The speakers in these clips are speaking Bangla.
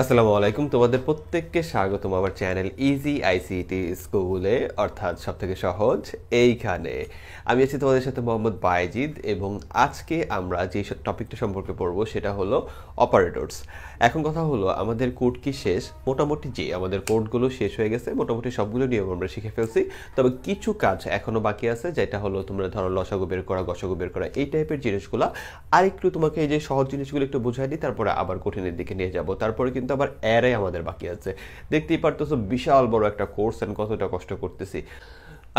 আসসালামু আলাইকুম, তোমাদের প্রত্যেককে স্বাগতম আমার চ্যানেল ইজি আইসিটি স্কুলে, অর্থাৎ সবথেকে সহজ এইখানে। আমি আছি তোমাদের সাথে মোহাম্মদ বাইজিদ, এবং আজকে আমরা যে টপিকটা সম্পর্কে পড়বো সেটা হলো অপারেটরস। এখন কথা হলো, আমাদের কোড কি শেষ? মোটামুটি যে আমাদের কোডগুলো শেষ হয়ে গেছে, মোটামুটি সবগুলো নিয়ম আমরা শিখে ফেলছি। তবে কিছু কাজ এখনো বাকি আছে, যেটা হলো তোমরা ধরো লসাগু বের করা, গসাগু বের করা, এই টাইপের জিনিসগুলো আরেকটু তোমাকে এই যে সহজ জিনিসগুলো একটু বুঝাই দিই, তারপরে আবার কঠিনের দিকে নিয়ে যাব। তারপরে কিন্তু আবার অ্যারে আমাদের বাকি আছে। দেখতেই পারতেছো বিশাল বড় একটা কোর্স, এন্ড কতটা কষ্ট করতেছি।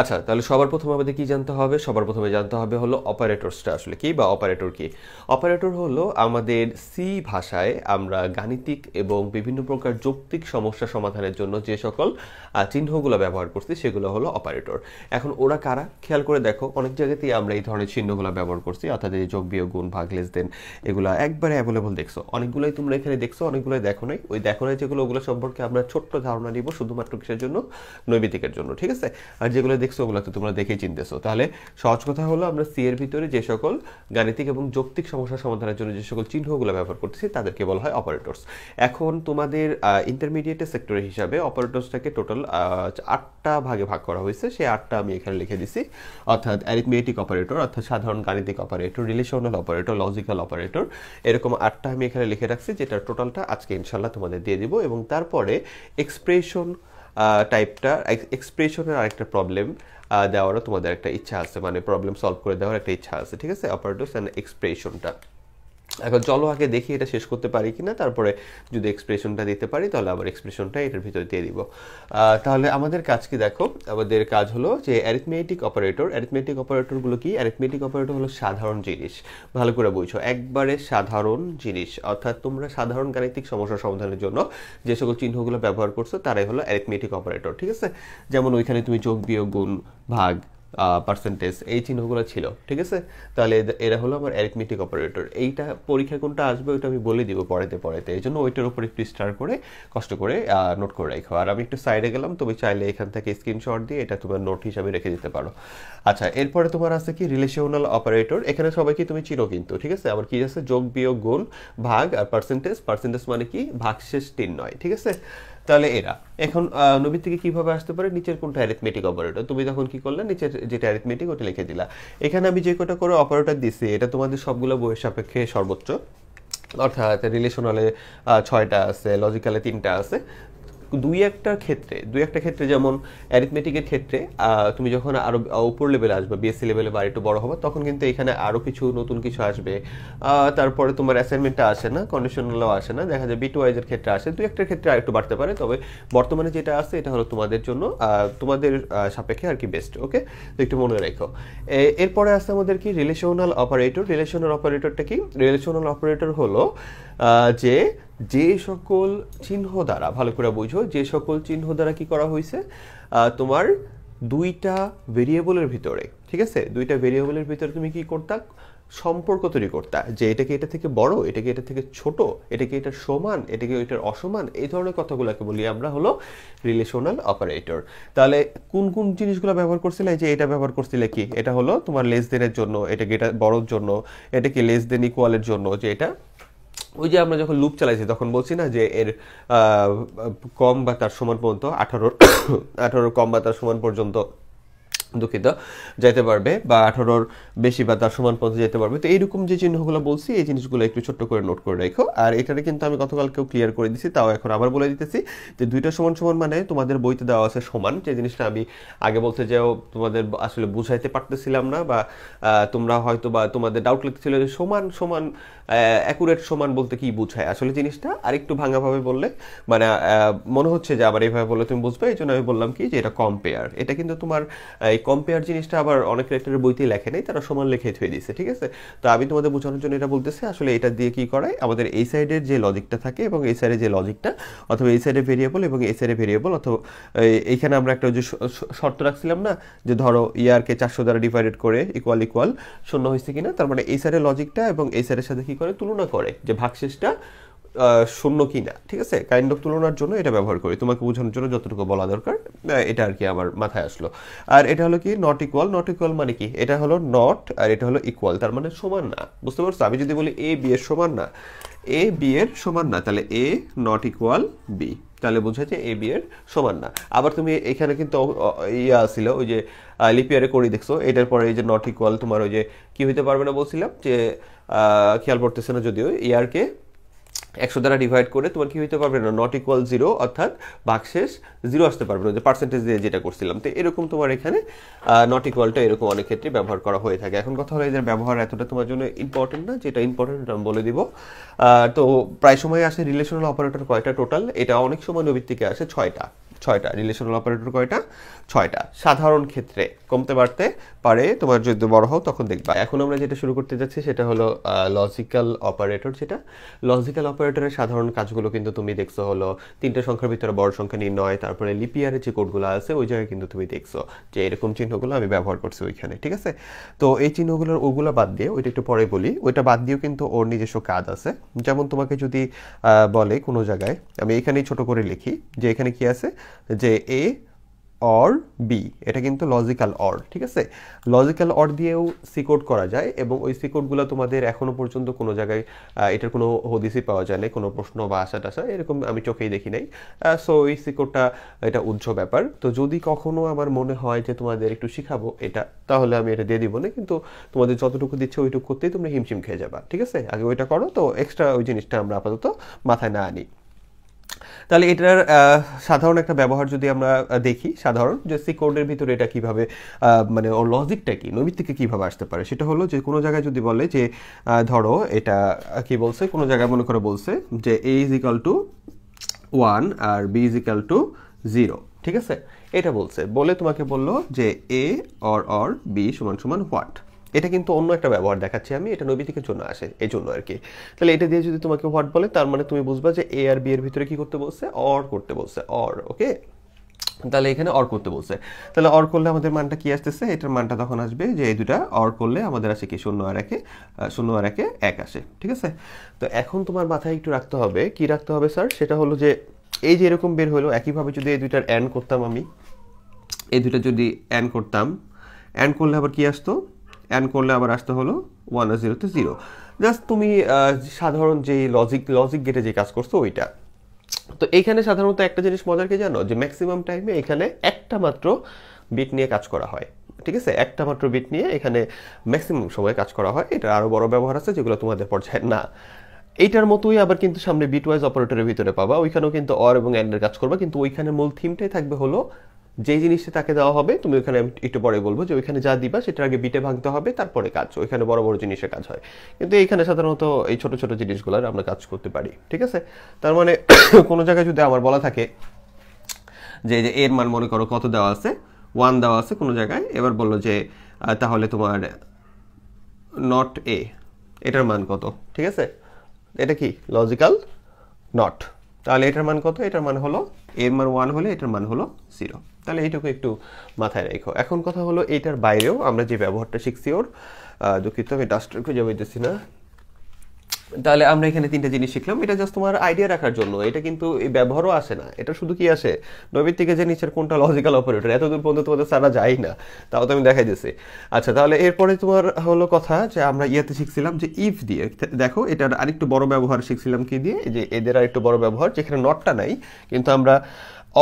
আচ্ছা, তাহলে সবার প্রথমে আমাদের কি জানতে হবে? সবার প্রথমে জানতে হবে হলো অপারেটরসটা আসলে কি, বা অপারেটর কি। অপারেটর হলো আমাদের সি ভাষায় আমরা গাণিতিক এবং বিভিন্ন প্রকার যৌক্তিক সমস্যা সমাধানের জন্য যে সকল চিহ্নগুলো ব্যবহার করছি সেগুলো হলো অপারেটর। এখন ওরা কারা খেয়াল করে দেখো, অনেক জায়গাতেই আমরা এই ধরনের চিহ্নগুলো ব্যবহার করছি, অর্থাৎ এই যোগ বিয়োগ গুণ ভাগ লেস দেন, এগুলো একবারে অ্যাভেলেবল দেখছো। অনেকগুলোই তোমরা এখানে দেখছো, অনেকগুলোই দেখো নাই। ওই দেখো নাই যেগুলো, ওগুলো সম্পর্কে আমরা ছোট্ট ধারণা নিব, শুধুমাত্র কিসের জন্য? নৈমিত্তিকের জন্য, ঠিক আছে? আর যেগুলো দেখছো ওগুলো তো তোমরা দেখেই চিনতেছো। তাহলে সহজ কথা হলো, আমরা সি এর ভিতরে যে সকল গাণিতিক এবং যৌক্তিক সমস্যা সমাধানের জন্য যে সকল চিহ্নগুলো ব্যবহার করতেছি তাদেরকে বলা হয় অপারেটরস। এখন তোমাদের ইন্টারমিডিয়েটের সেক্টর হিসাবে অপারেটরসটাকে টোটাল 8টা ভাগে ভাগ করা হয়েছে। সেই 8টা আমি এখানে লিখে দিছি, অর্থাৎ অ্যারিথমেটিক অপারেটর, অর্থাৎ সাধারণ গাণিতিক operator, relational operator, logical operator, এরকম 8টা আমি এখানে লিখে রাখছি, যেটার টোটালটা আজকে ইনশাল্লাহ তোমাদের দিয়ে দিব। এবং তারপরে এক্সপ্রেশন টাইপটা, এক্সপ্রেশনের আরেকটা প্রবলেম দেওয়ারও তোমাদের একটা ইচ্ছা আছে, মানে প্রবলেম সলভ করে দেওয়ার একটা ইচ্ছা আছে, ঠিক আছে? অপারেটরস অ্যান্ড এক্সপ্রেশনটা এখন চলো আগে দেখি এটা শেষ করতে পারি কিনা, তারপরে যদি এক্সপ্রেশনটা দিতে পারি তাহলে আবার এক্সপ্রেশনটা এটার ভিতরে দিয়ে দিব। তাহলে আমাদের কাজ কি দেখো, আমাদের কাজ হলো যে অ্যারিথমেটিক অপারেটর। অ্যারিথমেটিক অপারেটরগুলো কি? অ্যারিথমেটিক অপারেটর হলো সাধারণ জিনিস। ভালো করে বুঝো, একবারে সাধারণ জিনিস, অর্থাৎ তোমরা সাধারণ গাণিতিক সমস্যা সমাধানের জন্য যে সকল চিহ্নগুলো ব্যবহার করছো তারাই হলো অ্যারিথমেটিক অপারেটর, ঠিক আছে? যেমন ওইখানে তুমি যোগ বিয়োগ গুণ ভাগ পার্সেন্টেজ, এই চিহ্নগুলো ছিল, ঠিক আছে? তাহলে এরা হলো আমার অ্যারিথমেটিক অপারেটর। এইটা পরীক্ষা কোনটা আসবে ওইটা আমি বলে দিব পড়াতে পড়াতে, এই জন্য ওইটার উপর একটু স্টার করে কষ্ট করে নোট করে রাখো। আর আমি একটু সাইডে গেলাম, তুমি চাইলে এখান থেকে স্ক্রিনশট দিয়ে এটা তোমার নোট হিসাবে রেখে দিতে পারো। আচ্ছা, এরপরে তোমার আছে কি রিলেশনাল অপারেটর। এখানে সবাইকে তুমি চিনো কিন্তু, ঠিক আছে? আবার কি আছে? যোগ বিয়োগ গুণ ভাগ আর পার্সেন্টেজ। পার্সেন্টেজ মানে কি? ভাগশেষ নির্ণয়, ঠিক আছে? তাহলে এরা এখন নবী থেকে কিভাবে আসতে পারে? নিচের কোনটা অ্যারিথমেটিক অপারেটর, তুমি তখন কি করলে? নিচের যেটা অ্যারিথমেটিক ওটা লিখে দিলা। এখানে আমি যে কটা করে অপারেটর দিছি এটা তোমাদের সবগুলো বইয়ের সাপেক্ষে সর্বোচ্চ, অর্থাৎ রিলেশনালে 6টা আছে, লজিক্যালে 3টা আছে। দুই একটা ক্ষেত্রে যেমন অ্যারিথমেটিকের ক্ষেত্রে তুমি যখন আরো উপর লেভেলে আসবে, বিএসসি লেভেলে বা একটু বড় হবে, তখন কিন্তু এখানে আরো কিছু নতুন কিছু আসবে। তারপরে তোমার অ্যাসাইনমেন্টটা আসে না, কন্ডিশনালও আসে না, দেখা যায় বিটু ওয়াইজের ক্ষেত্রে আসে। দুই একটা ক্ষেত্রে আরেকটু বাড়তে পারে, তবে বর্তমানে যেটা আছে এটা হলো তোমাদের জন্য, তোমাদের সাপেক্ষে আর কি বেস্ট। ওকে, তো একটু মনে রাখো। এরপরে আছে আমাদের কি রিলেশনাল অপারেটর। রিলেশনাল অপারেটরটা কি? রিলেশনাল অপারেটর হলো যে যে সকল চিহ্ন দ্বারা, ভালো করে বুঝো, যে সকল চিহ্ন দ্বারা কি করা হয়েছে, তোমার দুইটা ভেরিয়েবলের ভিতরে, ঠিক আছে, দুইটা ভেরিয়েবলের ভিতরে তুমি কি করতা? সম্পর্ক তৈরি করতা, যে এটা কি এটা থেকে বড়, এটা কি এটা থেকে ছোট, এটা কি এটার সমান, এটা কি এটার অসমান, এই ধরনের কথাগুলোকে বলি আমরা হলো রিলেশনাল অপারেটর। তাহলে কোন কোন জিনিসগুলো ব্যবহার করছিলে? যে এটা ব্যবহার করছিলে কি? এটা হলো তোমার লেস দেনের জন্য, এটা কি এটা বড়র জন্য, এটা কি লেস দেন ইকুয়ালের জন্য, যে এটা ওই যে আমরা যখন লুপ চালাইছি তখন বলছি না যে এর কম বা তার সমান পর্যন্ত 18 কম বা তার সমান পর্যন্ত, দুঃখিত, যাইতে পারবে, বা 18 বেশি বা তার সমান পর্যন্ত যেতে পারবে। তো এইরকম যে চিহ্নগুলো বলছি এই জিনিসগুলো একটু ছোট্ট করে নোট করে রাখো। আর এটারে কিন্তু আমি গতকালকেও ক্লিয়ার করে দিছি, তাও এখন আবার বলে দিতেছি যে দুইটা সমান সমান মানে তোমাদের বইতে দেওয়া আছে সমান, যে জিনিসটা আমি আগে বলতে যাও তোমাদের আসলে বুঝাইতে পারতেছিলাম না, বা তোমরা হয়তো বা তোমাদের ডাউট লাগতেছিল যে সমান সমান অ্যাকুরেট সমান বলতে কি বুঝায় আসলে জিনিসটা, আর একটু ভাঙাভাবে বললে মানে মনে হচ্ছে যে আবার এইভাবে বললে তুমি বুঝবে। এই জন্য আমি বললাম কি যে এটা কম্পেয়ার। এটা কিন্তু তোমার এই কম্পেয়ার জিনিসটা আবার অনেক ক্যারেক্টারের বইতেই লেখে নেই, তারা সমান লিখে থুয়ে দিয়েছে, ঠিক আছে? তো আমি তোমাদের বোঝানোর জন্য এটা বলতেছি, আসলে এটা দিয়ে কি করায়, আমাদের এই সাইডের যে লজিকটা থাকে এবং এই সাইডের যে লজিকটা, অথবা এই সাইডের ভেরিয়েবল এবং এই সাইডের ভেরিয়েবল, অথবা এইখানে আমরা একটা যে শর্ত রাখছিলাম না, যে ধরো ইয়ারকে 400 দ্বারা ডিভাইডেড করে ইকুয়াল ইকুয়াল 0 হয়েছে কিনা, তার মানে এই সাইডের লজিকটা এবং এই সাইডের সাথে কি করে তুলনা করে, যে ভাগশেষটা শূন্য কি না, ঠিক আছে, কাইন্ড অফ তুলনার জন্য এটা ব্যবহার করি, তোমাকে বোঝানোর জন্য যতটুকু বলা দরকার এটা আর কি আমার মাথায় আসলো। আর এটা হলো কি নট ইকুয়াল, নট ইকুয়াল মানে কি, এটা হলো নট আর এটা হলো ইকুয়াল, তার মানে সমান না, বুঝতে পারছো? আমি যদি বলি এ বি এর সমান না, এ বি এর সমান না, তাহলে এ নট ইকুয়াল বি, তাহলে বোঝাচ্ছে এ বি এর সমান না। আবার তুমি এখানে কিন্তু ইয়া ছিল ওই যে লিপিয়ারে করি দেখছো, এটার পরে এই যে নট ইকুয়াল তোমার ওই যে কি হইতে পারবে না বলছিলাম যে খেয়াল পড়তেছে না যদিও, ইয়ারকে 100 দ্বারা ডিভাইড করে তোমার কি হইতে পারবে না, নট ইকুয়াল 0, অর্থাৎ ভাগশেষ 0 আসতে পারবে না, যে পার্সেন্টেজ দিয়ে যেটা করছিলাম। তো এরকম তোমার এখানে নট ইকুয়ালটা এরকম অনেক ক্ষেত্রে ব্যবহার করা হয়ে থাকে। এখন কথা হলো এদের ব্যবহার এতটা তোমার জন্য ইম্পর্টেন্ট না, যেটা ইম্পর্টেন্ট আমি বলে দিব। তো প্রায় সময় আসে রিলেশনাল অপারেটর কয়টা টোটাল, এটা অনেক সময় নবীর থেকে আসে 6টা। রিলেশনাল অপারেটর কয়টা? 6টা। সাধারণ ক্ষেত্রে কমতে বাড়তে পারে, তোমার যদি বড় হও তখন দেখবা। এখন আমরা যেটা শুরু করতে যাচ্ছি সেটা হলো লজিক্যাল অপারেটর। যেটা লজিক্যাল অপারেটরের সাধারণ কাজগুলো কিন্তু তুমি দেখছো হলো 3টে সংখ্যার ভিতরে বড় সংখ্যা নির্ণয়, তারপরে লিপিয়ারের যে কোডগুলো আছে ওই জায়গায় কিন্তু তুমি দেখছো যে এরকম চিহ্নগুলো আমি ব্যবহার করছি ওইখানে, ঠিক আছে? তো এই চিহ্নগুলোর ওগুলো বাদ দিয়ে, ওইটা একটু পরে বলি, ওইটা বাদ দিয়েও কিন্তু ওর নিজস্ব কাজ আছে। যেমন তোমাকে যদি বলে কোনো জায়গায়, আমি এখানেই ছোট করে লিখি যে এখানে কি আছে, যে এ অর বি, এটা কিন্তু লজিক্যাল অর, ঠিক আছে? লজিক্যাল অর দিয়েও সিকোড করা যায়, এবং ওই সিকোডগুলো তোমাদের এখনো পর্যন্ত কোনো জায়গায় এটার কোনো হদিসই পাওয়া যায় না, কোনো প্রশ্ন বা আশা টাশা এরকম আমি চোখেই দেখি নাই। সো ওই সিকোডটা এটা উজ্জ্ব ব্যাপার। তো যদি কখনো আমার মনে হয় যে তোমাদের একটু শিখাবো এটা, তাহলে আমি এটা দিয়ে দিব না, কিন্তু তোমাদের যতটুকু দিচ্ছে ওইটুকু করতেই তোমরা হিমশিম খেয়ে যাবা, ঠিক আছে? আগে ওইটা করো, তো এক্সট্রা ওই জিনিসটা আমরা আপাতত মাথায় না আনি। তাহলে এটার সাধারণ একটা ব্যবহার যদি আমরা দেখি, সাধারণ যে সি কোডের ভিতরে এটা কিভাবে মানে ওর লজিকটা কি, নবীর থেকে কিভাবে আসতে পারে, সেটা হলো যে কোনো জায়গায় যদি বলে যে ধরো এটা কি বলছে, কোনো জায়গায় মনে করে বলছে যে এ ইজ ইকাল টু 1 আর বি ইজ ইকাল টু 0, ঠিক আছে? এটা বলছে, বলে তোমাকে বললো যে এ অর বি সমান সমান হোয়াট। এটা কিন্তু অন্য একটা ব্যবহার দেখাচ্ছি আমি, এটা নবী থেকে জন্য আসে এই জন্য আর কি। তাহলে এটা দিয়ে যদি তোমাকে হোয়াট বলে, তার মানে তুমি বুঝবা যে এ আর বি এর ভিতরে কি করতে বলছে, অর করতে বলছে, অর, ওকে? তাহলে এখানে অর করতে বলছে, তাহলে অর করলে আমাদের মানটা কি আসতেছে, এটার মানটা তখন আসবে যে এই দুটা অর করলে আমাদের আসে কি 0 আর 1 1 আসে, ঠিক আছে? তো এখন তোমার মাথায় একটু রাখতে হবে, কি রাখতে হবে স্যার, সেটা হলো যে এই যে এরকম বের হলো, একইভাবে যদি এই দুইটার অ্যান্ড করতাম, আমি এই দুইটা যদি অ্যান্ড করতাম, অ্যান্ড করলে আবার কি আসতো, অ্যান্ড করলে আবার আসতে হলো 1 আর 0 তে 0। জাস্ট তুমি সাধারণ যে লজিক গেটে যে কাজ করছো ওইটা। তো এইখানে সাধারণত একটা জিনিস মজার কি জানো, যে ম্যাক্সিমাম টাইমে এখানে একটা মাত্র বিট নিয়ে কাজ করা হয়, ঠিক আছে? একটা মাত্র বিট নিয়ে এখানে ম্যাক্সিমাম সময় কাজ করা হয়। এটা আরও বড় ব্যবহার আছে যেগুলো তোমাদের পর্যায়ে না। এইটার মতোই আবার কিন্তু সামনে বিটওয়াইজ অপারেটরের ভিতরে পাবা, ওইখানেও কিন্তু অর এবং অ্যান্ডের কাজ করবা, কিন্তু ওইখানে মূল থিমটাই থাকবে হলো যেই জিনিসটা তাকে দেওয়া হবে, তুমি ওইখানে একটু পরে বলবো যে ওইখানে যা দিবা সেটার আগে বিটে ভাঙতে হবে, তারপরে কাজ, ওইখানে বড় বড় জিনিসের কাজ হয়। কিন্তু এইখানে সাধারণত এই ছোট ছোট জিনিসগুলোর আমরা কাজ করতে পারি, ঠিক আছে? তার মানে কোনো জায়গায় যদি আমার বলা থাকে যে এর মান মনে করো কত দেওয়া আছে, 1 দেওয়া আছে কোনো জায়গায়, এবার বললো যে তাহলে তোমার নট এ, এটার মান কত, ঠিক আছে? এটা কি লজিক্যাল নট, তাহলে এটার মান কত, এটার মান হলো এর মান 1 হলে এটার মান হলো 0। তাহলে এইটুকু একটু মাথায় রেখো। এখন কথা হলো এটার বাইরেও আমরা যে ব্যবহারটা শিখছি ওর, দুঃখিত আমি ডাস্টার খুঁজে পাইতেছি না। তাহলে আমরা এখানে 3টে জিনিস শিখলাম, এটা জাস্ট তোমার আইডিয়া রাখার জন্য, এটা কিন্তু এই ব্যবহারও আসে না, এটা শুধু কি আসে নবীর থেকে যে নিচের কোনটা লজিক্যাল অপারেটর, এতদূর পর্যন্ত তোমাদের সারা যায় না, তাও তো আমি দেখাই দিচ্ছি। আচ্ছা, তাহলে এরপরে তোমার হলো কথা যে আমরা ইয়াতে শিখছিলাম যে ইফ দিয়ে, দেখো এটার আরেকটু বড় ব্যবহার শিখছিলাম কি দিয়ে, যে এদের আরেকটু বড় ব্যবহার, যেখানে নটটা নাই কিন্তু আমরা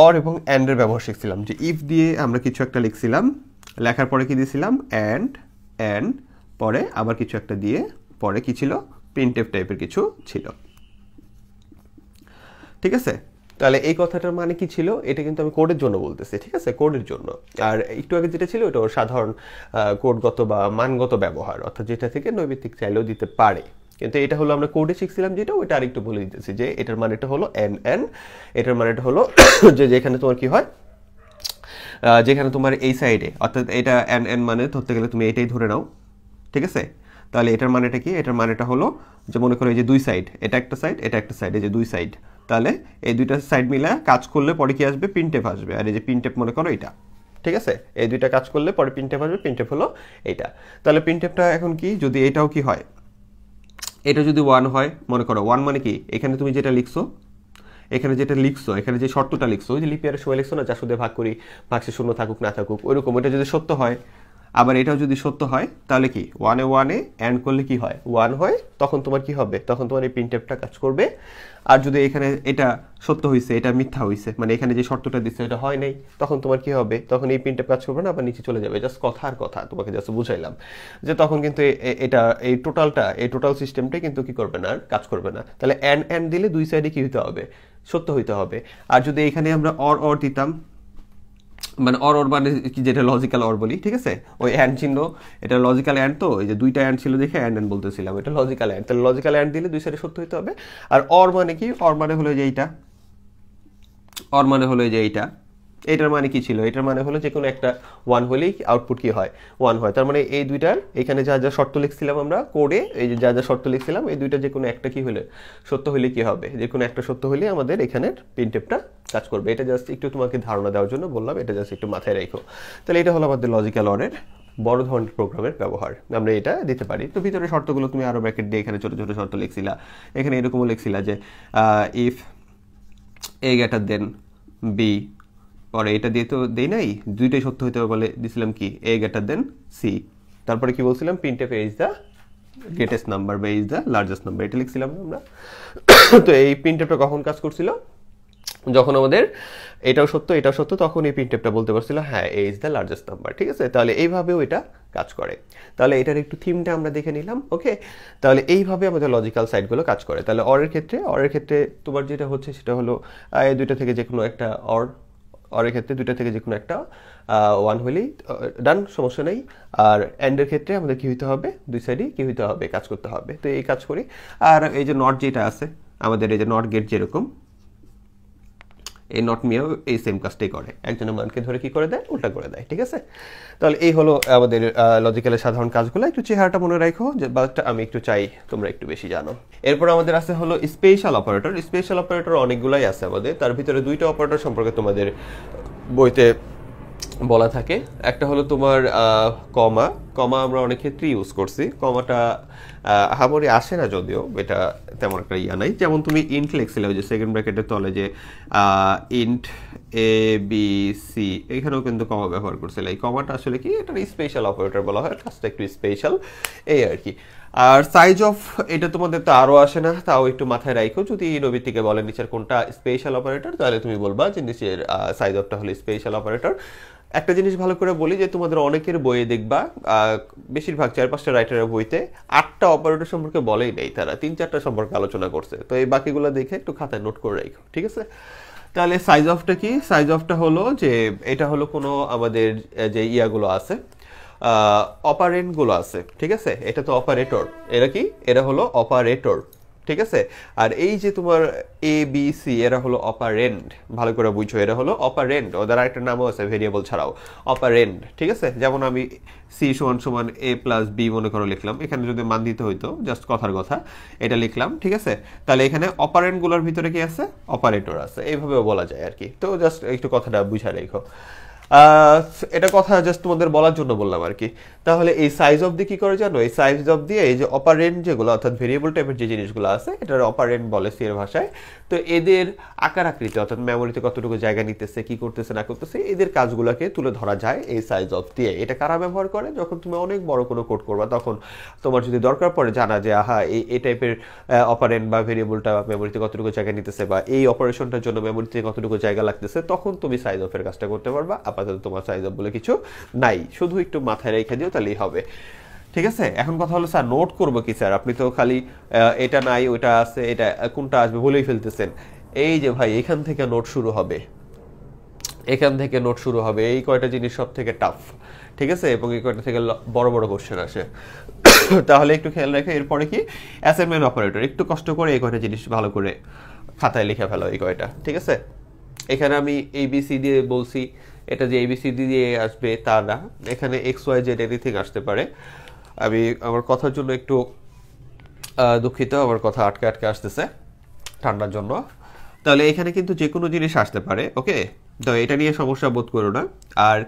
অর এবং অ্যান্ডের ব্যবহার শিখছিলাম, যে ইফ দিয়ে আমরা কিছু একটা লিখছিলাম, লেখার পরে কি দিয়েছিলাম, অ্যান্ড পরে আবার কিছু একটা দিয়ে পরে কি ছিল, প্রিন্টএফ টাইপের কিছু ছিল, ঠিক আছে? তাহলে এই কথাটার মানে কি ছিল, এটা কিন্তু আমি কোডের জন্য বলতেছি, ঠিক আছে? কোডের জন্য। আর একটু আগে যেটা ছিল ওটা ওর সাধারণ কোডগত বা মানগত ব্যবহার, অর্থাৎ যেটা থেকে নৈমিত্তিক চাইলেও দিতে পারে। কিন্তু এটা হলো আমরা কোডে শিখছিলাম যেটা, ওইটা আরেকটু বলে দিতেছি যে এটার মানেটা হলো এন, এটার মানেটা হলো যে যেখানে তোমার কি হয়, যেখানে তোমার এই সাইডে, অর্থাৎ এটা এন মানে ধরতে গেলে তুমি এটাই ধরে নাও, ঠিক আছে? তাহলে এটার মানেটা কি, এটার মানেটা হলো যে মনে করো এই যে দুই সাইড, এটা একটা সাইড এটা একটা সাইড, এই যে দুই সাইড, তাহলে এই দুইটা সাইড মিলে কাজ করলে পরে কি আসবে, প্রিন্টএফ আসবে। আর এই যে প্রিন্টএফ মনে করো এটা, ঠিক আছে? এই দুইটা কাজ করলে পরে প্রিন্টএফ আসবে, প্রিন্টএফ হলো এইটা। তাহলে প্রিন্টএফটা এখন কি, যদি এটাও কি হয়, এটা যদি 1 হয়, মনে করো 1 মানে কি, এখানে তুমি যেটা লিখছো, এখানে যে শর্তটা লিখছো, ওই যে লিপিয়ারের সময় লিখছো না, 400 দিয়ে ভাগ করি, ভাগশে শূন্য থাকুক না থাকুক, ওইরকম ওইটা যদি সত্য হয়, আবার এটাও যদি সত্য হয়, তাহলে কি 1 এ অ্যান্ড করলে কি হয়, 1 হয়, তখন তোমার কি হবে, তখন তোমার এই প্রিন্টএফটা কাজ করবে। আর যদি এখানে এটা সত্য হয়েছে, এটা মিথ্যা হয়েছে, মানে এখানে যে শর্তটা দিচ্ছে এটা হয় নাই, তখন তোমার কি হবে, তখন এই প্রিন্টএফ কাজ করবে না, আবার নিচে চলে যাবে। জাস্ট কথার কথা তোমাকে জাস্ট বুঝাইলাম যে তখন কিন্তু এটা এই টোটাল সিস্টেমটাই কিন্তু কি করবে না, আর কাজ করবে না। তাহলে অ্যান্ড দিলে দুই সাইডে কি হইতে হবে, সত্য হইতে হবে। আর যদি এখানে আমরা অর দিতাম, মানে অর মানে কি, যেটা লজিক্যাল অর বলি, ঠিক আছে, ওই অ্যান্ড চিহ্ন, এটা লজিক্যাল অ্যান্ড, তো এই যে দুইটা অ্যান্ড ছিল দেখে অ্যান্ড বলতেছিলাম, এটা লজিক্যাল অ্যান্ড, তাহলে লজিক্যাল অ্যান্ড দিলে দুই সাইডে সত্য হইতে হবে। আর অর মানে কি, অর মানে হলো যে এইটা, অর মানে হলো যে এইটা, এটার মানে কি ছিল, এটার মানে হলো যে কোনো একটা 1 হলেই আউটপুট কি হয়, 1 হয়। তার মানে এই দুইটার এখানে যা যা শর্ত লিখছিলাম আমরা কোডে, এই যে যা যা শর্ত লিখছিলাম, এই দুইটা যে কোনো একটা কি হলে সত্য হলে কি হবে, যে কোনো একটা সত্য হলে আমাদের এখানের প্রিন্টএফটা কাজ করবে। এটা জাস্ট একটু তোমাকে ধারণা দেওয়ার জন্য বললাম, এটা জাস্ট একটু মাথায় রাখো। তাহলে এটা হলো আমাদের লজিক্যাল অরের বড় ধরনের প্রোগ্রামের ব্যবহার, আমরা এটা দিতে পারি। তো ভিতরে শর্তগুলো তুমি আরো ব্র্যাকেট দিয়ে এখানে ছোট ছোট শর্ত লিখছিলা, এখানে এরকমও লিখছিলা যে if a greater then b, পরে এটা দিয়ে তো দেই নাই, দুইটাই সত্য হইতে হবে বলে দিছিলাম কি এ গ্রেটার দেন সি, তারপরে কি বলছিলাম printf is the greatest number বা ইজ দ্য লার্জেস্ট নাম্বার, এটা লিখছিলাম আমরা। তো এই প্রিন্টএফটা কখন কাজ করছিল, যখন আমাদের এটাও সত্য, তখন এই প্রিন্টএফটা বলতে পারছিল হ্যাঁ এ ইজ দ্য লার্জেস্ট নাম্বার, ঠিক আছে। তাহলে এইভাবেও এটা কাজ করে। তাহলে এটার একটু থিমটা আমরা দেখে নিলাম, ওকে। তাহলে এইভাবে আমাদের লজিক্যাল সাইডগুলো কাজ করে। তাহলে অরের ক্ষেত্রে তোমার যেটা হচ্ছে সেটা হলো এই দুইটা থেকে যে কোনো একটা অরের ক্ষেত্রে দুইটা থেকে যে কোনো একটা 1 হলেই ডান, সমস্যা নেই। আর অ্যান্ডের ক্ষেত্রে আমাদের কি হইতে হবে, দুই সাইডেই কি হইতে হবে, কাজ করতে হবে। তো এই কাজ করি। আর এই যে নট যেটা আছে আমাদের, এই যে নট গেট যেরকম, এই নট মিয়াও এই সেম কাজটাই করে, একজনের মানকে ধরে কি করে দেয়, উল্টা করে দেয়, ঠিক আছে। তাহলে এই হলো আমাদের লজিক্যালের সাধারণ কাজগুলো, একটু চেহারাটা মনে রাখো, যে বাটটা আমি একটু চাই তোমরা একটু বেশি জানো। এরপর আমাদের আছে হলো স্পেশাল অপারেটর অনেকগুলাই আছে আমাদের, তার ভিতরে দুইটা অপারেটর সম্পর্কে তোমাদের বইতে বলা থাকে। একটা হলো তোমার কমা আমরা অনেক ক্ষেত্রে ইউজ করছি, কমাটা আহামরি আসে না যদিও, এটা তেমন একটা ইয়া নাই। যেমন তুমি ইন্ট লিখছিলে ওই যে সেকেন্ড ব্র্যাকেটের তলে যে ইন্ট এ বি সি, এখানেও কিন্তু কমা ব্যবহার করছিল। এই কমাটা আসলে কি, এটা স্পেশাল অপারেটর বলা হয়, কাজটা একটু স্পেশাল, এই আর কি। আর সাইজ অফ, এটা তোমাদের তো আরও আসে না, তাও একটু মাথায় রাখো। যদি নবীর থেকে বলে নিচের কোনটা স্পেশাল অপারেটর, তাহলে তুমি বলবা যে নিচের সাইজ অফটা হলো স্পেশাল অপারেটর। একটা জিনিস ভালো করে বলি যে তোমাদের অনেকের বইয়ে দেখবা, বেশিরভাগ 4-5টা রাইটারের বইতে 8টা অপারেটর সম্পর্কে বলেই নেই, তারা 3-4টা সম্পর্কে আলোচনা করছে। তো এই বাকিগুলো দেখে একটু খাতায় নোট করে রাখো, ঠিক আছে। তাহলে সাইজ অফটা কি, সাইজ অফটা হলো যে এটা হলো কোনো আমাদের যে ইয়াগুলো আছে, অপারেন্টগুলো আছে, ঠিক আছে। এটা তো অপারেটর, এরা কি, এরা হলো অপারেটর, ঠিক আছে। আর এই যে তোমার এ বি সি, এরা হলো অপারেন্ড, ভালো করে বুঝছো, এরা হলো অপারেন্ড, ওদের আরেকটা নামও আছে ভেরিয়েবল ছাড়াও, অপারেন্ড, ঠিক আছে। যেমন আমি সি সমান এ প্লাস বি মনে করো লিখলাম, এখানে যদি মান দিতে হইতো জাস্ট কথার কথা এটা লিখলাম, ঠিক আছে। তাহলে এখানে অপারেন্টগুলোর ভিতরে কি আছে, অপারেটর আছে, এইভাবেও বলা যায় আর কি। তো জাস্ট একটু কথাটা বুঝা রেখো, এটা কথা জাস্ট তোমাদের বলার জন্য বললাম আর কি। তাহলে এই সাইজ অফ দিয়ে কি করে জানো, এই সাইজ অফ দিয়ে এই যে অপারেন্ট যেগুলো অর্থাৎ ভেরিয়েবল টাইপের যে জিনিসগুলো আছে, এটার অপারেন্ট বলে সি এর ভাষায়। তো এদের আকার আকৃতি অর্থাৎ মেমোরিতে কতটুকু জায়গা নিতেছে, কি করতেছে না করতেছে, এদের কাজগুলোকে তুলে ধরা যায় এই সাইজ অফ দিয়ে। এটা কারা ব্যবহার করে, যখন তুমি অনেক বড় কোনো কোড করবা, তখন তোমার যদি দরকার পড়ে জানা যে আহা এই টাইপের অপারেন্ট বা ভেরিয়েবলটা মেমোরিতে কতটুকু জায়গা নিতেছে, বা এই অপারেশনটার জন্য মেমোরিতে কতটুকু জায়গা লাগতেছে, তখন তুমি সাইজ অফের কাজটা করতে পারবা। আপাতত তোমার সাইজ অফ বলে কিছু নাই, শুধু একটু মাথায় রেখে দিও, তাহলেই হবে, ঠিক আছে। এখন কথা হলো স্যার নোট করবো কি স্যার, আপনি তো খালি এটা নাই ওটা আছে, এটা কোনটা আসবে বলেই ফেলতেছেন। এই যে ভাই, এখান থেকে নোট শুরু হবে, এই কয়টা জিনিস সব থেকে টাফ, ঠিক আছে, এবং এই কয়টা থেকে বড় বড় কোশ্চেন আসে। তাহলে একটু খেয়াল রেখে, এরপরে কি অ্যাসাইনমেন্ট অপারেটর, একটু কষ্ট করে এই কয়টা জিনিস ভালো করে খাতায় লিখে ফেলো, এই কয়টা, ঠিক আছে। এখানে আমি এবিসি দিয়ে বলছি, এটা যে এবিসিডি দিয়ে আসবে তা না, এখানে এক্স ওয়াই জেড এনিথিং আসতে পারে। আমি আমার কথার জন্য একটু দুঃখিত, আমার কথা আটকে আসতেছে ঠান্ডার জন্য। তাহলে এখানে কিন্তু যে কোনো জিনিস আসতে পারে, ওকে। তো এটা নিয়ে সমস্যা বোধ করো না। আর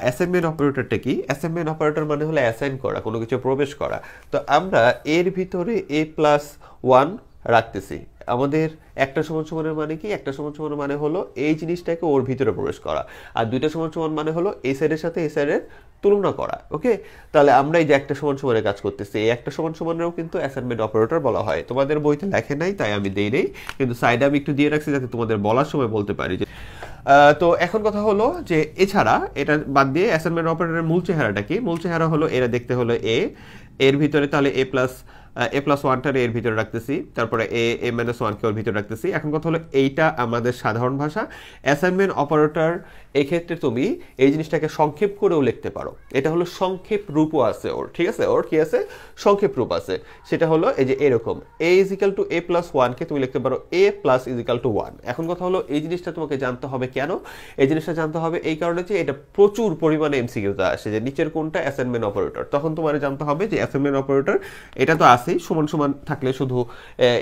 অ্যাসাইনমেন্ট অপারেটরটা কি? অ্যাসাইনমেন্ট অপারেটর মানে হলো অ্যাসাইন করা, কোনো কিছু প্রবেশ করা। তো আমরা এর ভিতরে a+1 রাখতেছি। আমাদের একটা সমান সমানের মানে কি? একটা সমান সমানের মানে হলো এই জিনিসটাকে ওর ভিতরে প্রবেশ করা, আর দুইটা সমান সমান মানে হলো এই সাইডের সাথে এই সাইডের তুলনা করা। ওকে, তাহলে আমরা এই যে একটা সমান সমানের কাজ করতেছি, এই একটা সমান সমানেরও কিন্তু অ্যাসাইনমেন্ট অপারেটর বলা হয়। তোমাদের বইতে লেখে নাই তাই আমি দেই নেই, কিন্তু সাইডে আমি একটু দিয়ে রাখছি যাতে তোমাদের বলার সময় বলতে পারি যে তো এখন কথা হলো যে এছাড়া এটা বাদ দিয়ে অ্যাসাইনমেন্ট অপারেটরের মূল চেহারাটা কি? মূল চেহারা হলো এরা দেখতে হলো এর ভিতরে, তাহলে a+1টারে এর ভিতরে রাখতেছি, তারপরে a-1কে ওর ভিতরে রাখতেছি। এখন কথা হলো এইটা আমাদের সাধারণ ভাষা। অ্যাসাইনমেন্ট অপারেটর এই ক্ষেত্রে তুমি এই জিনিসটাকে সংক্ষেপ করেও লিখতে পারো। এটা হলো সংক্ষেপ রূপও আছে ওর, ঠিক আছে? ওর কি আছে? সংক্ষেপ রূপ আছে। সেটা হলো এই যে এরকম a=a+1কে তুমি লিখতে পারো a+1। এখন কথা হলো এই জিনিসটা তোমাকে জানতে হবে কেন? এই জিনিসটা জানতে হবে এই কারণে যে এটা প্রচুর পরিমাণে এমসিকিউতে আসে যে নিচের কোনটা অ্যাসাইনমেন্ট অপারেটর। তখন তোমার জানতে হবে যে অ্যাসাইনমেন্ট অপারেটর এটা তো আছেই, সমান সমান থাকলে শুধু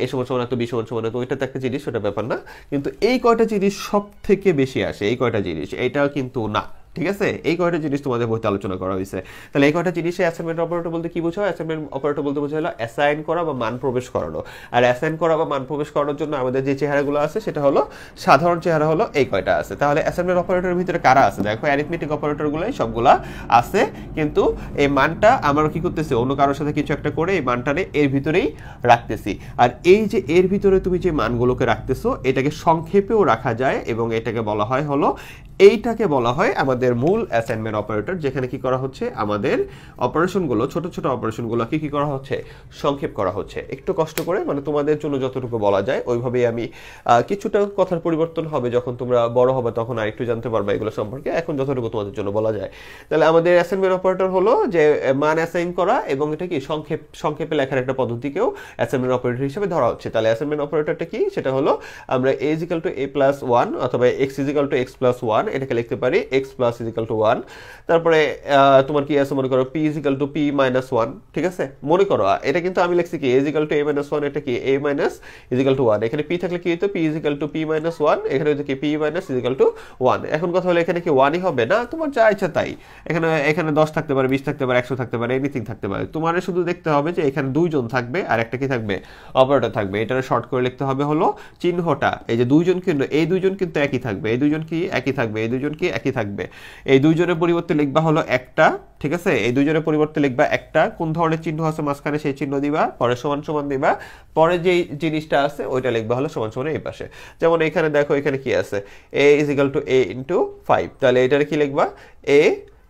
এ সমান সমান এত, বি সমান সমান এত, ওইটা তো একটা জিনিস, ওটা ব্যাপার না। কিন্তু এই কয়টা জিনিস সব থেকে বেশি আসে, এই কয়টা জিনিস, এটা কিন্তু না, ঠিক আছে? এই কয়টা জিনিস তোমাদের বইতে আলোচনা করা হয়েছে। তাহলে এই কয়টা জিনিসে অ্যাসাইনমেন্ট অপারেটর বলতে কি বোঝায়? অ্যাসাইনমেন্ট অপারেটর বলতে বোঝা হলো অ্যাসাইন করা বা মান প্রবেশ করানো। আর অ্যাসাইন করা বা মান প্রবেশ করানোর জন্য আমাদের যে চেহারাগুলো আছে সেটা হলো সাধারণ চেহারা হলো এই কয়টা আছে। তাহলে অ্যাসাইনমেন্ট অপারেটরের ভিতরে কারা আছে? দেখো অ্যারিথমেটিক অপারেটরগুলোই সবগুলা আছে, কিন্তু এই মানটা আমরা কি করতেছি? অন্য কারোর সাথে কিছু একটা করে এই মানটা এর ভিতরেই রাখতেছি। আর এই যে এর ভিতরে তুমি যে মানগুলোকে রাখতেছো এটাকে সংক্ষেপেও রাখা যায়, এবং এটাকে বলা হয় হলো এইটাকে বলা হয় আমাদের মূল অ্যাসাইনমেন্ট অপারেটর, যেখানে কি করা হচ্ছে? আমাদের অপারেশনগুলো, ছোট ছোট অপারেশনগুলো কি করা হচ্ছে? সংক্ষেপ করা হচ্ছে। একটু কষ্ট করে, মানে তোমাদের জন্য যতটুকু বলা যায় ওইভাবেই আমি, কিছুটা কথার পরিবর্তন হবে যখন তোমরা বড় হবে, তখন আর একটু জানতে পারবে এগুলো সম্পর্কে। এখন যতটুকু তোমাদের জন্য বলা যায়। তাহলে আমাদের অ্যাসাইনমেন্ট অপারেটর হলো যে মান অ্যাসাইন করা, এবং এটা কি সংক্ষেপে লেখার একটা পদ্ধতিকেও অ্যাসাইনমেন্ট অপারেটর হিসেবে ধরা হচ্ছে। তাহলে অ্যাসাইনমেন্ট অপারেটরটা কি? সেটা হলো আমরা a=a+1 অথবা x=x+1 এটাকে লিখতে পারি x+1। তারপরে তোমার কি আছে? মনে করো p=p-1, ঠিক আছে? মনে করো এটা কিন্তু আমি লিখছি কি a=a-1, এটা কি a-1। এখানে p থাকলে কি হতো? p=p-1, এখানে হতো কি p-1। এখন কথা হলো এখানে কি 1ই হবে না? তোমার যা ইচ্ছা তাই, এখানে 10 থাকতে পারে, 20 থাকতে পারে, 100 থাকতে পারে, এনিথিং থাকতে পারে। তোমার শুধু দেখতে হবে যে এখানে দুইজন থাকবে আর একটা কি থাকবে? অপারেটর থাকবে। এটা শর্ট করে লিখতে হবে হলো চিহ্নটা, এই যে দুইজন, কিন্তু এই দুইজন কিন্তু একই থাকবে, এই দুইজন কি একই থাকবে, এই দুইজন কি একই থাকবে। এই দুইজনের পরিবর্তে লিখবা হলো একটা, ঠিক আছে? এই দুইজনের পরিবর্তে লিখবা একটা। কোন ধরনের চিহ্ন আছে মাঝখানে সেই চিহ্ন দিবা, পরে সমান সমান দিবা, পরে যেই জিনিসটা আছে ওইটা লিখবা হলো সমান সমান এই পাশে। যেমন এখানে দেখো এখানে কি আছে? a=a×5। তাহলে এটার কি লিখবা? a,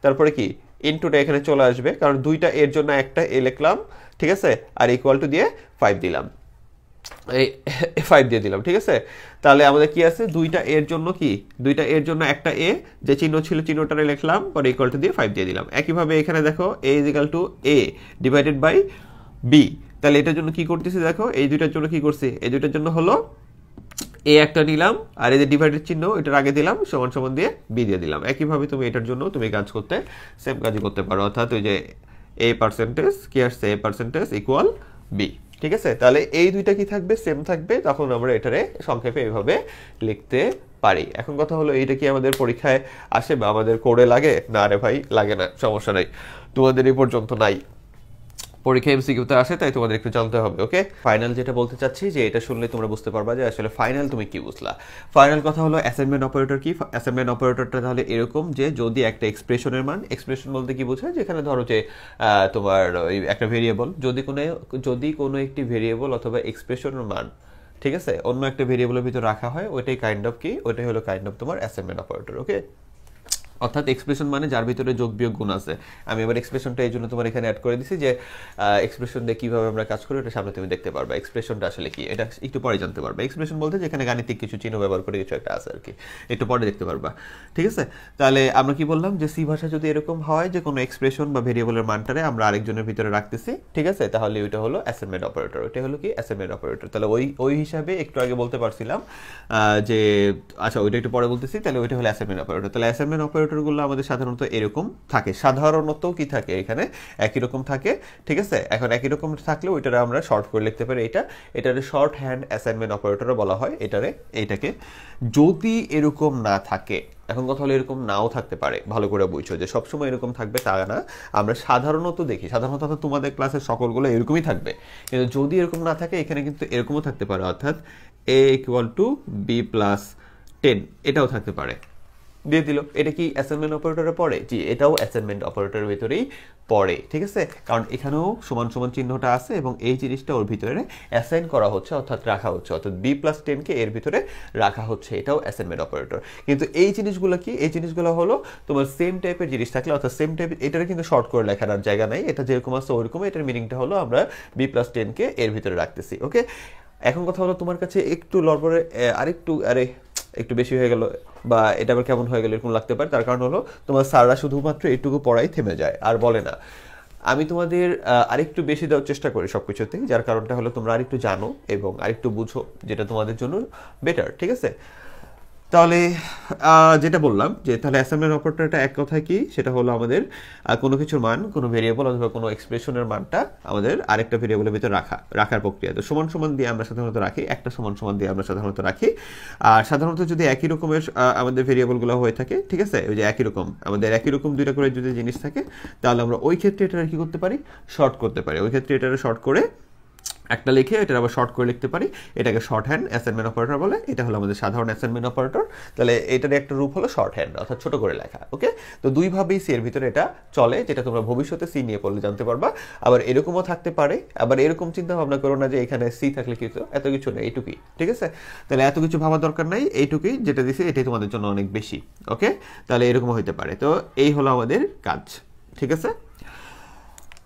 তারপরে কি ইনটুটা এখানে চলে আসবে, কারণ দুইটা এর জন্য একটা a লিখলাম, ঠিক আছে? আর ইকুয়াল টু দিয়ে 5 দিলাম, এই 5 দিয়ে দিলাম, ঠিক আছে? তাহলে আমাদের কি আছে? দুইটা এর জন্য কি? দুইটা এর জন্য একটা এ, যে চিহ্ন ছিল চিহ্নটারে লিখলাম, পরে ইকুয়াল টু দিয়ে 5 দিয়ে দিলাম। একইভাবে এখানে দেখো a=a/b। তাহলে এটার জন্য কি করতেছি? দেখো এই দুইটার জন্য কি করছি? এই দুইটার জন্য হলো এ একটা নিলাম, আর এই যে ডিভাইডেড চিহ্ন এটার আগে দিলাম, সমান সমান দিয়ে বি দিয়ে দিলাম। একইভাবে তুমি এটার জন্য তুমি কাজ করতে, সেম কাজই করতে পারো। অর্থাৎ ওই যে a% কি আসছে? a%=b, ঠিক আছে? তাহলে এই দুইটা কি থাকবে? সেম থাকবে। তখন আমরা এটারে সংক্ষেপে এইভাবে লিখতে পারি। এখন কথা হলো এইটা কি আমাদের পরীক্ষায় আসে বা আমাদের কোডে লাগে? না রে ভাই, লাগে না, সমস্যা নাই, তোমাদের এই পর্যন্ত নাই। পরীক্ষা এমসিকিউতে আসে, তাই তোমাদের একটু জানতে হবে। ওকে, ফাইনাল যেটা বলতে চাচ্ছি যে এটা শুনলে তোমরা বুঝতে পারবা যে আসলে ফাইনাল তুমি কি বুঝলা। ফাইনাল কথা হলো অ্যাসাইনমেন্ট অপারেটর কি? অ্যাসাইনমেন্ট অপারেটরটা তাহলে এরকম যে যদি একটা এক্সপ্রেশনের মান, এক্সপ্রেশন বলতে কি বোঝায়? যেখানে ধরো যে তোমার ওই একটা ভেরিয়েবল, যদি কোনো একটি ভেরিয়েবল অথবা এক্সপ্রেশনের মান, ঠিক আছে, অন্য একটা ভেরিয়েবলের ভিতর রাখা হয়, ওইটাই কাইন্ড অফ কি? ওইটাই হলো কাইন্ড অফ তোমার অ্যাসাইনমেন্ট অপারেটর। ওকে, অর্থাৎ এক্সপ্রেশন মানে যার ভিতরে যোগ বিয়োগ গুণ আছে। আমি এবার এক্সপ্রেশনটা এই জন্য তোমার এখানে অ্যাড করে দিছি যে এক্সপ্রেশন দিয়ে কীভাবে আমরা কাজ করি এটা সামনে তুমি দেখতে পারবে। এক্সপ্রেশনটা আসলে কি এটা একটু পরে জানতে পারবে। এক্সপ্রেশন বলতে যেখানে গাণিতিক কিছু চিহ্ন ব্যবহার করে কিছু একটা আছে আর কি, একটু পরে দেখতে পারবা, ঠিক আছে? তাহলে আমরা কি বললাম যে সি ভাষা যদি এরকম হয় যে কোনো এক্সপ্রেশন বা ভেরিয়েবলের মানটারে আমরা আরেকজনের ভিতরে রাখতেছি, ঠিক আছে, তাহলে ওইটা হলো অ্যাসাইনমেন্ট অপারেটর। ওইটা হলো কি? Assignment operator. তাহলে ওই হিসাবে একটু আগে বলতে পারছিলাম যে, আচ্ছা ওইটা একটু পরে বলতেছি। তাহলে ওইটা হলো অ্যাসাইনমেন্ট অপারেটর। তাহলে অ্যাসাইনমেন্ট অপারেটর অপারেটরগুলো আমাদের সাধারণত এরকম থাকে, সাধারণত কি থাকে এখানে একই রকম থাকে, ঠিক আছে। এখন একই রকম থাকলে ওইটারে আমরা শর্ট করে লিখতে পারি, এটারে শর্ট হ্যান্ড অ্যাসাইনমেন্ট অপারেটরও বলা হয় এইটাকে। যদি এরকম না থাকে, এখন কথা হলো এরকম নাও থাকতে পারে, ভালো করে বুঝছো যে সবসময় এরকম থাকবে তা না, আমরা সাধারণত দেখি, সাধারণত তোমাদের ক্লাসের সকলগুলো এরকমই থাকবে, কিন্তু যদি এরকম না থাকে এখানে কিন্তু এরকমও থাকতে পারে, অর্থাৎ a = b+10 এটাও থাকতে পারে, দিয়ে দিল। এটা কি অ্যাসাইনমেন্ট অপারেটরে পড়ে? জি, এটাও অ্যাসাইনমেন্ট অপারেটরের ভিতরেই পড়ে, ঠিক আছে, কারণ এখানেও সমান সমান চিহ্নটা আছে এবং এই জিনিসটা ওর ভিতরে অ্যাসাইন করা হচ্ছে, অর্থাৎ রাখা হচ্ছে, অর্থাৎ b+10 কে এর ভিতরে রাখা হচ্ছে, এটাও অ্যাসাইনমেন্ট অপারেটর। কিন্তু এই জিনিসগুলো কি? এই জিনিসগুলো হলো তোমার সেম টাইপের জিনিস থাকলে, অর্থাৎ সেম টাইপের, এটারে কিন্তু শর্ট করে লেখার আর জায়গা নাই, এটা যেরকম আছে ওইরকম, এটার মিনিংটা হলো আমরা b+10 কে এর ভিতরে রাখতেছি, ওকে। এখন কথা হলো তোমার কাছে একটু লড়বড়ে একটু বেশি হয়ে গেল বা এটা আবার কেমন হয়ে গেল এরকম লাগতে পারে, তার কারণ হলো তোমার স্যাররা শুধুমাত্র এইটুকু পড়াই থেমে যায় আর বলে না। আমি তোমাদের আরেকটু বেশি দেওয়ার চেষ্টা করি সবকিছুতেই, যার কারণটা হলো তোমরা আরেকটু জানো এবং আরেকটু বুঝো, যেটা তোমাদের জন্য বেটার, ঠিক আছে। তাহলে যেটা বললাম যে তাহলে অ্যাসাইনমেন্ট অপারেটরটা এক কথায় কি, সেটা হলো আমাদের কোনো কিছুর মান, কোনো ভেরিয়েবল অথবা কোনো এক্সপ্রেশনের মানটা আমাদের আরেকটা ভেরিয়েবলের ভিতরে রাখার প্রক্রিয়া। তো সমান সমান দিয়ে আমরা সাধারণত রাখি, একটা সমান সমান দিয়ে আমরা সাধারণত রাখি। আর সাধারণত যদি একই রকমের আমাদের ভেরিয়েবলগুলো হয়ে থাকে, ঠিক আছে, ওই যে একই রকম আমাদের একই রকম দুইটা করে যদি জিনিস থাকে, তাহলে আমরা ওই ক্ষেত্রে এটা কি করতে পারি, শর্ট করতে পারি। ওই ক্ষেত্রে এটা শর্ট করে একটা লিখে এটা আবার শর্ট করে লিখতে পারি, এটাকে শর্ট হ্যান্ড অ্যাসাইনমেন্ট অপারেটর বলে। এটা হলো আমাদের সাধারণ অ্যাসাইনমেন্ট অপারেটর। তাহলে এটার একটা রূপ হলো শর্ট হ্যান্ড, অর্থাৎ ছোট করে লেখা, ওকে। তো দুইভাবেই সি এর ভিতরে এটা চলে, যেটা তোমরা ভবিষ্যতে সি নিয়ে পড়লে জানতে পারবা। আবার এরকমও থাকতে পারে, আবার এরকম চিন্তা ভাবনা করো না যে এখানে সি থাকলে কিছু, এত কিছু নেই, এইটুকুই, ঠিক আছে। তাহলে এত কিছু ভাবার দরকার নাই, এইটুকুই যেটা দিছি এটাই তোমাদের জন্য অনেক বেশি, ওকে। তাহলে এরকমও হইতে পারে। তো এই হলো আমাদের কাজ, ঠিক আছে।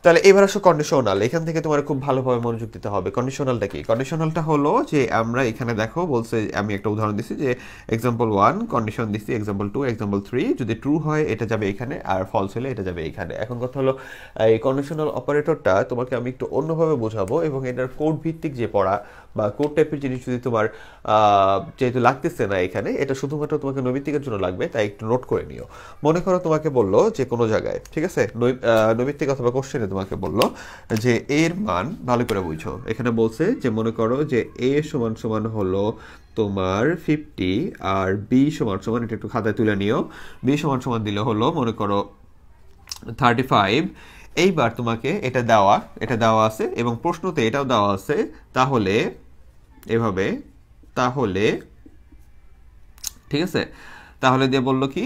তাহলে এবার আসো কন্ডিশনাল। এখান থেকে তোমার খুব ভালোভাবে মনোযোগ দিতে হবে। কন্ডিশনালটা কি? কন্ডিশনালটা হলো যে আমরা এখানে দেখো বলছে, আমি একটা উদাহরণ দিচ্ছি যে এক্সাম্পল 1 কন্ডিশন দিচ্ছি, এক্সাম্পল 2, এক্সাম্পল 3, যদি ট্রু হয় এটা যাবে এখানে, আর ফলস হলে এটা যাবে এখানে। এখন কথা হলো এই কন্ডিশনাল অপারেটরটা তোমাকে আমি একটু অন্যভাবে বোঝাবো, এবং এটার কোড ভিত্তিক যে পড়া বা কোড টাইপের জিনিস যদি তোমার যেহেতু লাগতেছে না এখানে, এটা শুধুমাত্র তোমাকে নৈমিত্তিকের জন্য লাগবে, তাই একটু নোট করে নিও। মনে করো তোমাকে বললো যে কোনো জায়গায়, ঠিক আছে, নৈমিত্তিক অথবা কোশ্চেনে তোমাকে বললো যে এর মান, ভালো করে বুঝো, এখানে বলছে যে মনে করো যে এ সমান সমান হলো তোমার 50 আর বি সমান সমান, এটা একটু খাতায় তুলে নিও, বি সমান সমান দিলে হলো মনে করো 35। এইবার তোমাকে এটা দেওয়া আছে এবং প্রশ্নতে এটাও দেওয়া আছে, তাহলে এভাবে, তাহলে ঠিক আছে, তাহলে দিয়ে বললো কি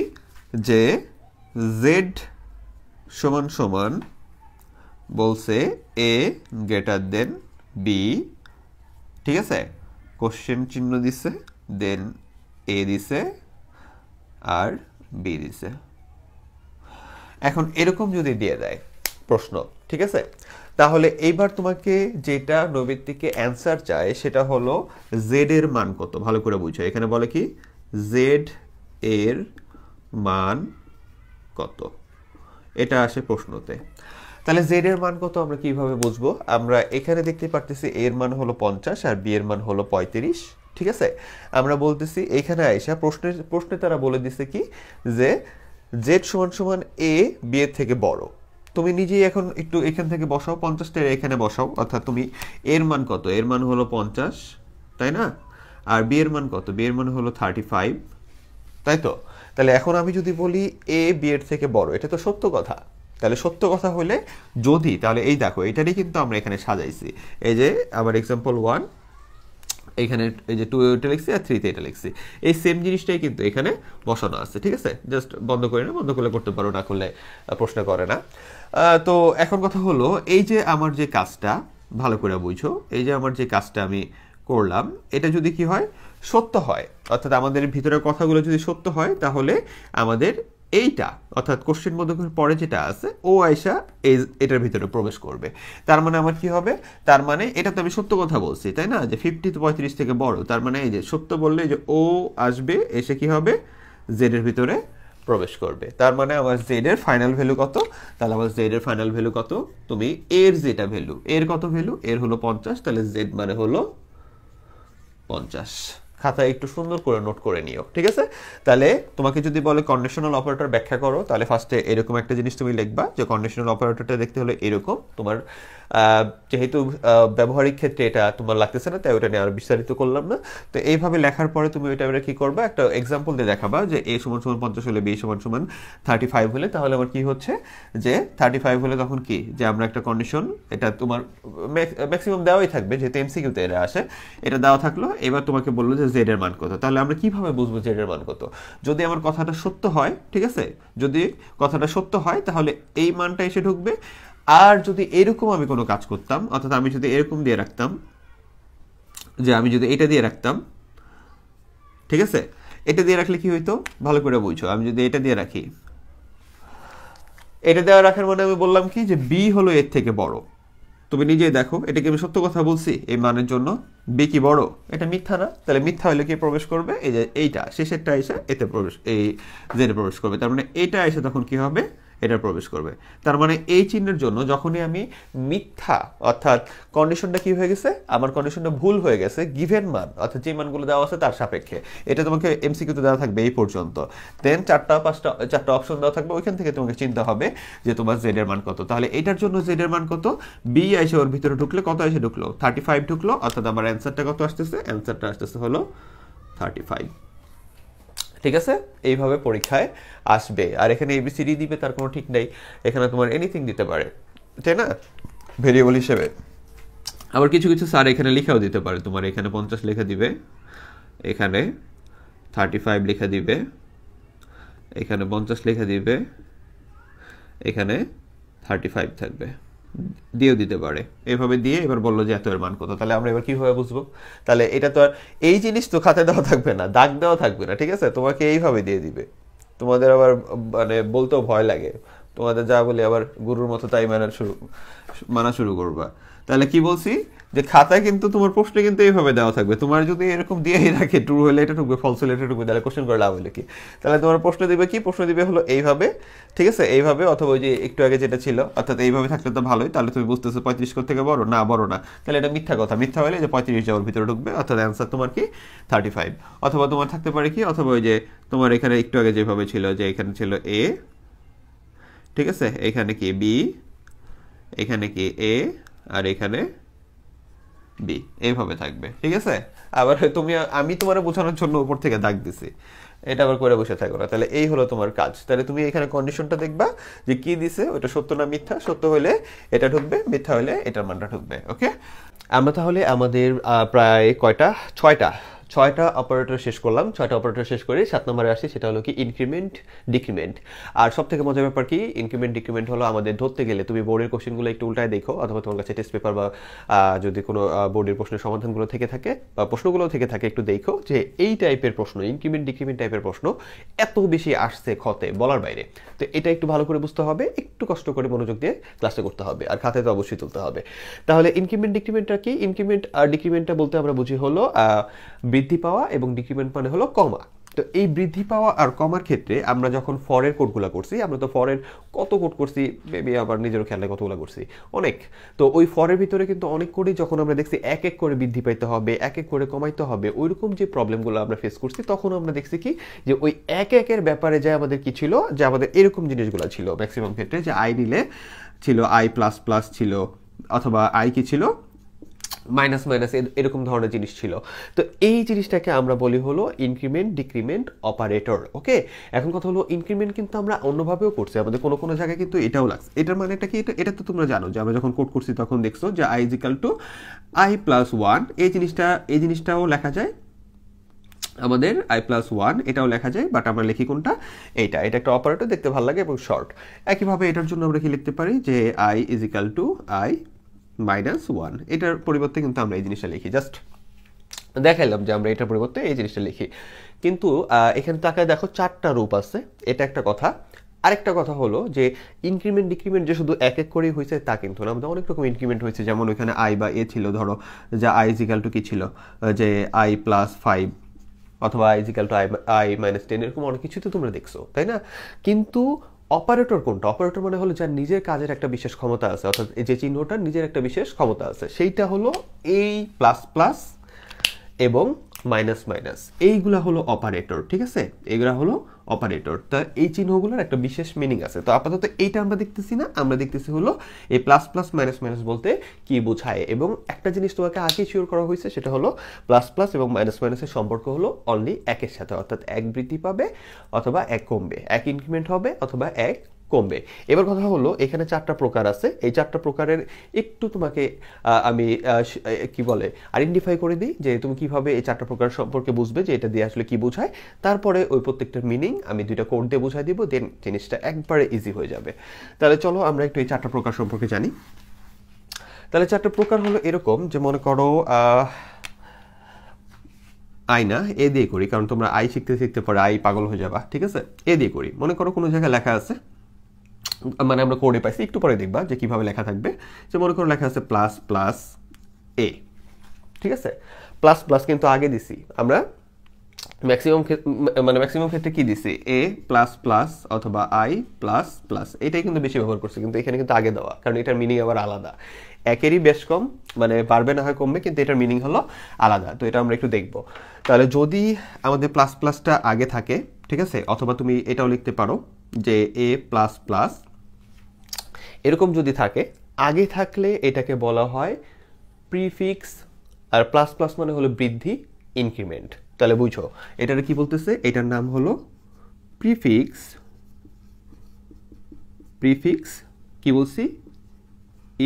যে জেড সমান সমান বলছে এ গ্রেটার দেন বি, ঠিক আছে, কোশ্চেন চিহ্ন দিছে, দেন এ দিছে আর বি দিছে। এখন এরকম যদি দিয়ে দেয় প্রশ্ন, ঠিক আছে, তাহলে এইবার তোমাকে যেটা নৈমিত্তিকে অ্যান্সার চায় সেটা হলো জেড এর মান কত। ভালো করে বুঝো, এখানে বলে কি জেড এর মান কত, এটা আসে প্রশ্নতে। তাহলে জেড এর মান কত আমরা কিভাবে বুঝবো? আমরা এখানে দেখতে পারতেছি এর মান হলো 50 আর বি এর মান হলো 35, ঠিক আছে। আমরা বলতেছি এখানে আইসা প্রশ্নে তারা বলে দিছে কি যে জেড সমান সমান এ বি এর থেকে বড়। তুমি নিজেই এখন একটু এখান থেকে বসাও, 50টা এখানে বসাও, অর্থাৎ তুমি এর মান কত, এর মান হলো 50, তাই না, আর বি এর মান কত, বি এর মান হলো 35, তাই তো। তাহলে এখন আমি যদি বলি এ বি এর থেকে বড়, এটা তো সত্য কথা। তাহলে সত্য কথা হলে যদি, তাহলে এই দেখো এটারই কিন্তু আমরা এখানে সাজাইছি, এই যে আমার এক্সাম্পল 1 এখানে এই যে 2 এটা লিখছি আর 3 তে এটা লিখছি, এই সেম জিনিসটাই কিন্তু এখানে বসানো আছে, ঠিক আছে। জাস্ট বন্ধ করে না, বন্ধ করলে করতে পারো, না করলে প্রশ্ন করে না। তো এখন কথা হলো এই যে আমার যে কাজটা, ভালো করে বুঝো, এই যে আমার যে কাজটা আমি করলাম, এটা যদি কি হয়, সত্য হয়, অর্থাৎ আমাদের ভিতরের কথাগুলো যদি সত্য হয়, তাহলে আমাদের এইটা, অর্থাৎ কোশ্চেন মধ্যে পরে যেটা আছে ও আয়সা এটার ভিতরে প্রবেশ করবে। তার মানে আমার কি হবে, তার মানে এটা তো আমি সত্য কথা বলছি, তাই না, যে 50 তো 35 থেকে বড়, তার মানে এই যে সত্য বললে যে ও আসবে, এসে কি হবে, জেড এর ভিতরে প্রবেশ করবে। তার মানে আমার জেড এর ফাইনাল ভ্যালু কত, তাহলে আমার জেড এর ফাইনাল ভ্যালু কত, তুমি এর যেটা ভ্যালু, এর কত ভ্যালু, এর হলো 50, তাহলে জেড মানে হলো 50। খাতায় একটু সুন্দর করে নোট করে নিও, ঠিক আছে? তাহলে তোমাকে যদি বলে কন্ডিশনাল অপারেটর ব্যাখ্যা করো, তাহলে ফার্স্টে এরকম একটা জিনিস তুমি লিখবা যে কন্ডিশনাল অপারেটরটা দেখতে হলে এরকম। তোমার যেহেতু ব্যবহারিক ক্ষেত্রে এটা তোমার লাগতেছে না, তাই ওটা নিয়ে আর বিস্তারিত করলাম না। তো এইভাবে লেখার পরে তুমি ওইটা কি করবা, একটা এক্সাম্পল দিয়ে দেখাবা যে a = 50 হলে b = 35 হলে তাহলে আমার কি হচ্ছে যে 35 হলে তখন কি যে আমরা একটা কন্ডিশন, এটা তোমার ম্যাক্সিমাম দেওয়াই থাকবে যেহেতু এমসিকিউতে এটা আসে, এটা দেওয়া থাকলো। এবার তোমাকে বললো যে জেড এর মান কত, তাহলে আমরা কিভাবে বুঝবো জেড এর মান কত? যদি আমার কথাটা সত্য হয়, ঠিক আছে, যদি কথাটা সত্য হয় তাহলে এই মানটা এসে ঢুকবে। আর যদি এরকম আমি কোনো কাজ করতাম, অর্থাৎ আমি যদি এরকম দিয়ে রাখতাম, যে আমি যদি এটা দিয়ে রাখতাম, ঠিক আছে, এটা দিয়ে রাখলে কি হইতো ভালো করে বুঝো। আমি যদি এটা দিয়ে রাখি, এটা দেওয়া রাখার মানে আমি বললাম কি যে বি হলো এর থেকে বড়। তুমি নিজেই দেখো, এটা কি আমি সত্য কথা বলছি? এই মানের জন্য বি কি বড়? এটা মিথ্যা না? তাহলে মিথ্যা হলে কি প্রবেশ করবে? এই যে এইটা শেষেরটা এসে এতে প্রবেশ, এই জেডে প্রবেশ করবে। তার মানে এইটা এসে তখন কি হবে? এটা প্রবেশ করবে। তার মানে এই চিহ্নের জন্য যখনই আমি মিথ্যা, অর্থাৎ কন্ডিশনটা কি হয়ে গেছে, আমার কন্ডিশনটা ভুল হয়ে গেছে গিভেন মান, অর্থাৎ যে মানগুলো দেওয়া আছে তার সাপেক্ষে, এটা তোমাকে এমসিকিউতে দেওয়া থাকবে এই পর্যন্ত। দেন চারটা অপশন দেওয়া থাকবে, ওইখান থেকে তোমাকে চিন্তা হবে যে তোমার জেড এর মান কত। তাহলে এটার জন্য জেড এর মান কত? বি এসে ওর ভিতরে ঢুকলে কত এসে ঢুকলো? 35 ঢুকলো, অর্থাৎ আমার অ্যান্সারটা কত আসতেছে? অ্যান্সারটা আসতেছে হলো 35। ঠিক আছে? এইভাবে পরীক্ষায় আসবে। আর এখানে এবিসিডি দিবে তার কোনো ঠিক নেই, এখানে তোমার এনিথিং দিতে পারে, তাই না, ভেরিয়েবল হিসেবে। আবার কিছু কিছু স্যার এখানে লিখাও দিতে পারে, তোমার এখানে 50 লিখে দিবে, এখানে 35 লিখে দিবে, এখানে 50 লিখে দিবে, এখানে 35 থাকবে, দিয়েও দিতে পারে। এভাবে দিয়ে এবার বললো যে এত এর মান কত। তাহলে আমরা এবার কিভাবে বুঝবো? তাহলে এটা তো আর এই জিনিস তো খাতায় দেওয়া থাকবে না, দাগ দেওয়া থাকবে না, ঠিক আছে, তোমাকে এইভাবে দিয়ে দিবে। তোমাদের আবার মানে বলতেও ভয় লাগে, তোমাদের যা বলি আবার গুরুর মতো তাই মানা শুরু করবা। তাহলে কি বলছি যে খাতায় কিন্তু তোমার প্রশ্ন কিন্তু এইভাবে দেওয়া থাকবে। তোমার যদি এরকম দিয়েই রাখে ট্রু হলে এটা ঢুকবে, ফলস হলে এটা ঢুকবে, তাহলে কোশ্চেন করে লাভ হলে কি? তাহলে তোমার প্রশ্ন দিবে কি? প্রশ্ন দিবে হলো এইভাবে, ঠিক আছে, এইভাবে, অথবা ওই যে একটু আগে যেটা ছিল, অর্থাৎ এইভাবে থাকলে তো ভালোই। তাহলে তুমি বুঝতেছো 35 কোথা থেকে বড়? না, বড় না। তাহলে এটা মিথ্যা কথা। মিথ্যা হলে যে 35 যাওয়ার ভিতরে ঢুকবে, অর্থাৎ অ্যান্সার তোমার কি 35। অথবা তোমার থাকতে পারে কি, অথবা ওই যে তোমার এখানে একটু আগে যেভাবে ছিল যে এখানে ছিল এ, ঠিক আছে, এখানে কি বি, এখানে কি এ, আর এখানে বি, এইভাবে থাকবে, ঠিক আছে। আবার আমি তোমার বোঝানোর জন্য উপর থেকে দাগ দিছি, এটা আবার করে বসে থাকো না। তাহলে এই হলো তোমার কাজ। তাহলে তুমি এখানে কন্ডিশনটা দেখবা যে কি দিছে, ওটা সত্য না মিথ্যা। সত্য হলে এটা ঢুকবে, মিথ্যা হলে এটার মানটা ঢুকবে। ওকে, আমরা তাহলে আমাদের প্রায় কয়টা, ছয়টা অপারেটর শেষ করলাম। 6টা অপারেটর শেষ করে 7 নম্বরে আসি, সেটা হলো কি ইনক্রিমেন্ট ডিক্রিমেন্ট। আর সব থেকে মজার ব্যাপার কি, ইনক্রিমেন্ট ডিক্রিমেন্ট হলো আমাদের ধরতে গেলে তুমি বোর্ডের কোশ্চেনগুলো একটু উল্টায় দেখো, অথবা তোমার কাছে টেস্ট পেপার বা যদি কোনো বোর্ডের প্রশ্নের সমাধানগুলো থেকে থাকে বা প্রশ্নগুলো থেকে থাকে, একটু দেখো যে এই টাইপের প্রশ্ন, ইনক্রিমেন্ট ডিক্রিমেন্ট টাইপের প্রশ্ন এত বেশি আসছে খতে বলার বাইরে। তো এটা একটু ভালো করে বুঝতে হবে, একটু কষ্ট করে মনোযোগ দিয়ে ক্লাসটা করতে হবে, আর খাতায় তো অবশ্যই তুলতে হবে। তাহলে ইনক্রিমেন্ট ডিক্রিমেন্টটা কি? ইনক্রিমেন্ট আর ডিক্রিমেন্টটা বলতে আমরা বুঝি হলো বৃদ্ধি পাওয়া, এবং ডিক্রিমেন্ট মানে হলো কমা। তো এই বৃদ্ধি পাওয়া আর কমার ক্ষেত্রে আমরা যখন ফরের কোডগুলো করছি, আমরা তো ফরের কত কোড করছি, বেবি আবার নিজেরও খেয়ালে কতগুলো করছি, অনেক। তো ওই ফরের ভিতরে কিন্তু অনেক কোডই যখন আমরা দেখছি এক এক করে বৃদ্ধি পাইতে হবে, এক এক করে কমাইতে হবে, ওইরকম যে প্রবলেমগুলো আমরা ফেস করছি, তখন আমরা দেখছি কি যে ওই এক একের ব্যাপারে যে আমাদের কি ছিল, যে আমাদের এরকম জিনিসগুলো ছিল ম্যাক্সিমাম ক্ষেত্রে, যে আই নিলে ছিল আই প্লাস প্লাস ছিল, অথবা আই কি ছিল মাইনাস মাইনাস, এরকম ধরনের জিনিস ছিল। তো এই জিনিসটাকে আমরা বলি হলো ইনক্রিমেন্ট ডিক্রিমেন্ট অপারেটর। ওকে, এখন কথা হলো ইনক্রিমেন্ট কিন্তু আমরা অন্যভাবেও করছি, আমাদের কোনো কোনো জায়গায় কিন্তু এটাও লাগছে। এটার মানে কি? এটা তো তোমরা জানো যে আমরা যখন কোড করছি তখন দেখছো যে I is equal two I plus 1, এই জিনিসটাও লেখা যায় আমাদের আই প্লাস 1, এটাও লেখা যায়, বাট আমরা লিখি কোনটা? এটা একটা অপারেটর, দেখতে ভালো লাগে এবং শর্ট। একইভাবে এটার জন্য আমরা কি লিখতে পারি যে I is equal two I -1, এটার পরিবর্তে কিন্তু আমরা এই জিনিসটা লিখি। জাস্ট দেখাইলাম যে আমরা এটার পরিবর্তে এই জিনিসটা লিখি, কিন্তু এখানে তাকায় দেখো 4টা রূপ আছে, এটা একটা কথা। আরেকটা কথা হলো যে ইনক্রিমেন্ট ডিক্রিমেন্ট যে শুধু এক এক করেই হয়েছে তা কিন্তু না, আমাদের অনেক রকম ইনক্রিমেন্ট হয়েছে। যেমন ওইখানে আই বা এ ছিল, ধরো যে আই ইজ ইকাল টু কি ছিল, যে আই প্লাস 5, অথবা I is equal two I minus 10, এরকম অনেক কিছু তো তোমরা দেখছো, তাই না? কিন্তু অপারেটর কোনটা? অপারেটর মানে হলো যার নিজের কাজের একটা বিশেষ ক্ষমতা আছে, অর্থাৎ যে চিহ্নটার নিজের একটা বিশেষ ক্ষমতা আছে, সেইটা হলো এই প্লাস প্লাস এবং মাইনাস মাইনাস, এইগুলা হলো অপারেটর, ঠিক আছে? এইগুলা হলো অপারেটর। তা এই চিহ্নগুলোর একটা বিশেষ মিনিং আছে। তো আপাতত এইটা আমরা দেখতেছি না, আমরা দেখতেছি হলো এই প্লাস প্লাস মাইনাস মাইনাস বলতে কি বোঝায়। এবং একটা জিনিস তোমাকে আগে শিওর করা হয়েছে, সেটা হলো প্লাস প্লাস এবং মাইনাস মাইনাসের সম্পর্ক হলো অনলি একের সাথে, অর্থাৎ এক বৃদ্ধি পাবে অথবা এক কমবে, এক ইনক্রিমেন্ট হবে অথবা এক কমবে। এবার কথা হলো এখানে 4টা প্রকার আছে। এই 4টা প্রকারের একটু তোমাকে আমি কি বলে আইডেন্টিফাই করে দিই যে তুমি কিভাবে এই 4টা প্রকার সম্পর্কে বুঝবে যে এটা দিয়ে আসলে কি বোঝায়। তারপরে ওই প্রত্যেকটার মিনিং আমি 2টা কোড দিয়ে বোঝাই দিব, দেন জিনিসটা একবারে ইজি হয়ে যাবে। তাহলে চলো আমরা একটু এই 4টা প্রকার সম্পর্কে জানি। তাহলে 4টা প্রকার হলো এরকম, যে মনে করো আই না, এ দিয়ে করি, কারণ তোমরা আই শিখতে শিখতে পরে আই পাগল হয়ে যাবা, ঠিক আছে? এ দিয়ে করি। মনে করো কোনো জায়গায় লেখা আছে, মানে আমরা কোডে পাইছি, একটু পরে দেখবা যে কিভাবে লেখা থাকবে। যে মনে করো লেখা আছে প্লাস প্লাস এ, ঠিক আছে? প্লাস প্লাস কিন্তু আগে দিছি আমরা, ম্যাক্সিমাম ক্ষেত্রে কি দিছি, এ প্লাস প্লাস অথবা আই প্লাস প্লাস, এটাই কিন্তু বেশি ব্যবহার করছি। কিন্তু এখানে কিন্তু আগে দেওয়া, কারণ এটার মিনিং আবার আলাদা। একেরই বেশ কম, মানে বাড়বে না হয় কমবে, কিন্তু এটার মিনিং হলো আলাদা। তো এটা আমরা একটু দেখব। তাহলে যদি আমাদের প্লাস প্লাসটা আগে থাকে, ঠিক আছে, অথবা তুমি এটাও লিখতে পারো যে এ প্লাস প্লাস, এরকম যদি থাকে, আগে থাকলে এটাকে বলা হয় প্রিফিক্স। আর প্লাস প্লাস মানে হলো বৃদ্ধি, ইনক্রিমেন্ট। তাহলে বুঝো এটার কি বলতেছে, এটার নাম হলো প্রিফিক্স। প্রিফিক্স কি বলছি,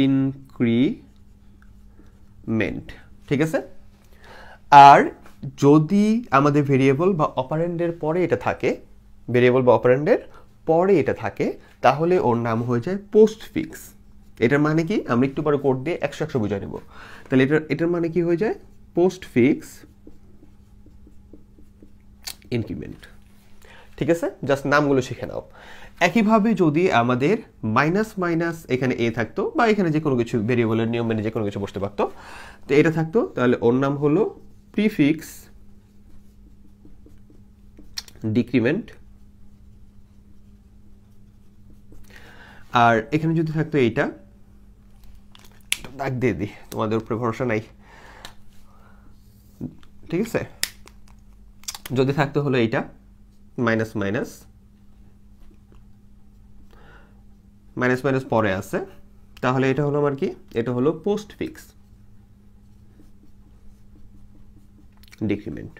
ইনক্রিমেন্ট, ঠিক আছে? আর যদি আমাদের ভেরিয়েবল বা অপারেন্ডের পরে এটা থাকে, ভেরিয়েবল বা অপারেন্ডের পরে এটা থাকে, তাহলে ওর নাম হয়ে যায় পোস্টফিক্স। এটার মানে কি, আমরা একটু পরে কোড দিয়ে 100 বুঝাই নেব। তাহলে এটার মানে কি হয়ে যায়, পোস্টফিক্স ইনক্রিমেন্ট, ঠিক আছে? জাস্ট নামগুলো শিখে নাও। একইভাবে যদি আমাদের মাইনাস মাইনাস এখানে এ থাকতো, বা এখানে যে কোনো কিছু ভেরিয়েবলের নিয়ম মেনে যে কোনো কিছু বসতে পারতো, তো এটা থাকতো, তাহলে ওর নাম হলো প্রিফিক্স ডিক্রিমেন্ট। আর এখানে যদি থাকতো এইটা, দাগ দিয়ে দিই, তোমাদের উপরে ভরসা নাই, ঠিক আছে? যদি থাকতো হলো এইটা মাইনাস মাইনাস, মাইনাস মাইনাস পরে আছে, তাহলে এটা হলো আমার কি, এটা হলো পোস্টফিক্স ডিক্রিমেন্ট।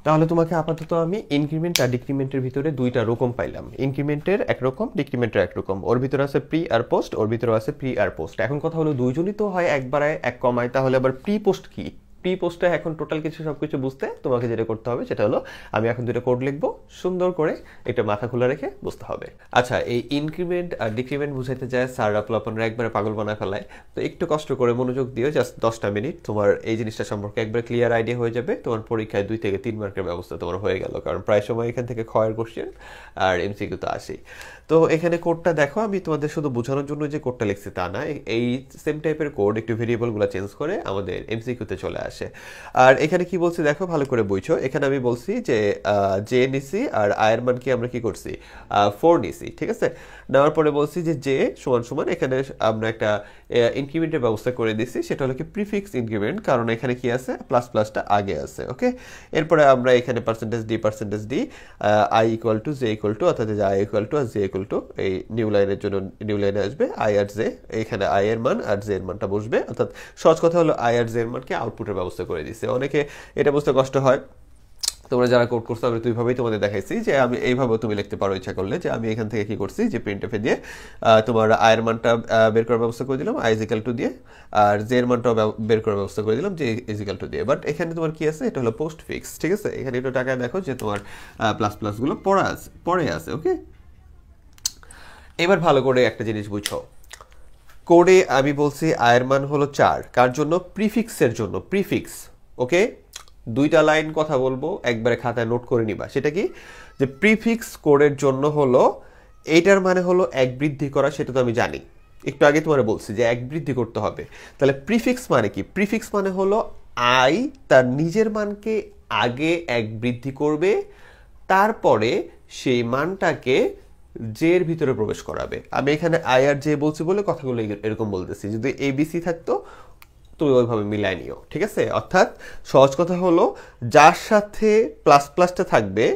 তাহলে তোমাকে আপাতত আমি ইনক্রিমেন্ট আর ডিক্রিমেন্টের ভিতরে 2টা রকম পাইলাম। ইনক্রিমেন্টের একরকম, ডিক্রিমেন্টের একরকম। ওর ভিতরে আছে প্রি আর পোস্ট, ওর ভিতরে আছে প্রি আর পোস্ট। এখন কথা হলো দুইজনই তো হয় এক বাড়ায় এক কমায়, তাহলে আবার প্রি পোস্ট কি? প্রি পোস্টে এখন টোটাল কিছু সবকিছু বুঝতে তোমাকে যেটা করতে হবে সেটা হলো, আমি এখন 2টা কোড লিখবো, সুন্দর করে একটা মাথা খোলা রেখে বুঝতে হবে। আচ্ছা, এই ইনক্রিমেন্ট আর ডিক্রিমেন্ট বুঝাইতে যায় স্যাররা পোলাপানরা একবারে পাগল বানা ফেলায়। তো একটু কষ্ট করে মনোযোগ দিও, জাস্ট 10টা মিনিট, তোমার এই জিনিসটা সম্পর্কে একবার ক্লিয়ার আইডিয়া হয়ে যাবে। তোমার পরীক্ষায় 2 থেকে 3 মার্কের ব্যবস্থা তোমার হয়ে গেল, কারণ প্রায় সময় এখান থেকে ক্ষয়ের কোশ্চেন আর এমসিকিউ তো আসেই। তো এখানে কোডটা দেখো, আমি তোমাদের শুধু বোঝানোর জন্য যে কোডটা লিখছি তা না, এই সেম টাইপের কোড একটু ভেরিয়েবলগুলো চেঞ্জ করে আমাদের এমসিকিউতে চলে আসে। আর এখানে কি বলছি দেখো, ভালো করে বুঝছো। এখানে আমি বলছি যে জে নিছি, আর আয়ের মান কি আমরা কি করছি, 4 নিছি, ঠিক আছে? নেওয়ার পরে বলছি যে জে সমান সমান, এখানে আমরা একটা ইনক্রিমেন্টের ব্যবস্থা করে দিছি, সেটা হলো কি প্রিফিক্স ইনক্রিমেন্ট, কারণ এখানে কি আছে, প্লাস প্লাসটা আগে আছে, ওকে? এরপরে আমরা এখানে percentage d i equal to j equal to, অর্থাৎ যে আই ইকুয়াল টু আর জে ইকুয়াল টু, এই নিউ লাইনের জন্য নিউ লাইনে আসবে আই আর জে, এখানে আই এর মান আর জে এর মানটা বসবে। অর্থাৎ সহজ কথা হলো আই আর জে এর মানকে আউটপুটের ব্যবস্থা করে দিছে। অনেকে এটা বুঝতে কষ্ট হয়, তোমরা যারা কোড করছো আমি দুইভাবেই তোমাদের দেখাইছি, যে আমি এইভাবেও তুমি লিখতে পারো ইচ্ছা করলে, যে আমি এখান থেকে কি করছি, যে প্রিন্টএফে দিয়ে তোমার আয়ের মানটা বের করার ব্যবস্থা করে দিলাম আই ইজিক্যাল টু দিয়ে, আর জে এর মানটাও বের করার ব্যবস্থা করে দিলাম জে ইজিক্যাল টু দিয়ে। বাট এখানে তোমার কি আছে, এটা হলো পোস্ট ফিক্স, ঠিক আছে? এখানে একটু টাকায় দেখো যে তোমার প্লাস প্লাসগুলো পরে আছে, ওকে? এবার ভালো করে একটা জিনিস বুঝো, কোডে আমি বলছি আয়ের মান হলো 4, কার জন্য? প্রিফিক্সের জন্য, প্রিফিক্স, ওকে? 2টা লাইন কথা বলবো, একবারে খাতায় নোট করে নিবা। সেটা কি, যে প্রিফিক্স কোডের জন্য হলো, এইটার মানে হলো এক বৃদ্ধি করা, সেটা তো আমি জানি, একটু আগে তোমার বলছি যে এক বৃদ্ধি করতে হবে। তাহলে প্রিফিক্স মানে কি? প্রিফিক্স মানে হলো আই তার নিজের মানকে আগে এক বৃদ্ধি করবে, তারপরে সেই মানটাকে জে এর ভিতরে প্রবেশ করাবে। আমি এখানে আই আর জে বলছি বলে কথাগুলো এরকম বলতেছি। যদি এবিসি থাকতো, তুমি ওইভাবে মিলাই নিও, ঠিক আছে? অর্থাৎ সহজ কথা হলো, যার সাথে প্লাস প্লাসটা থাকবে,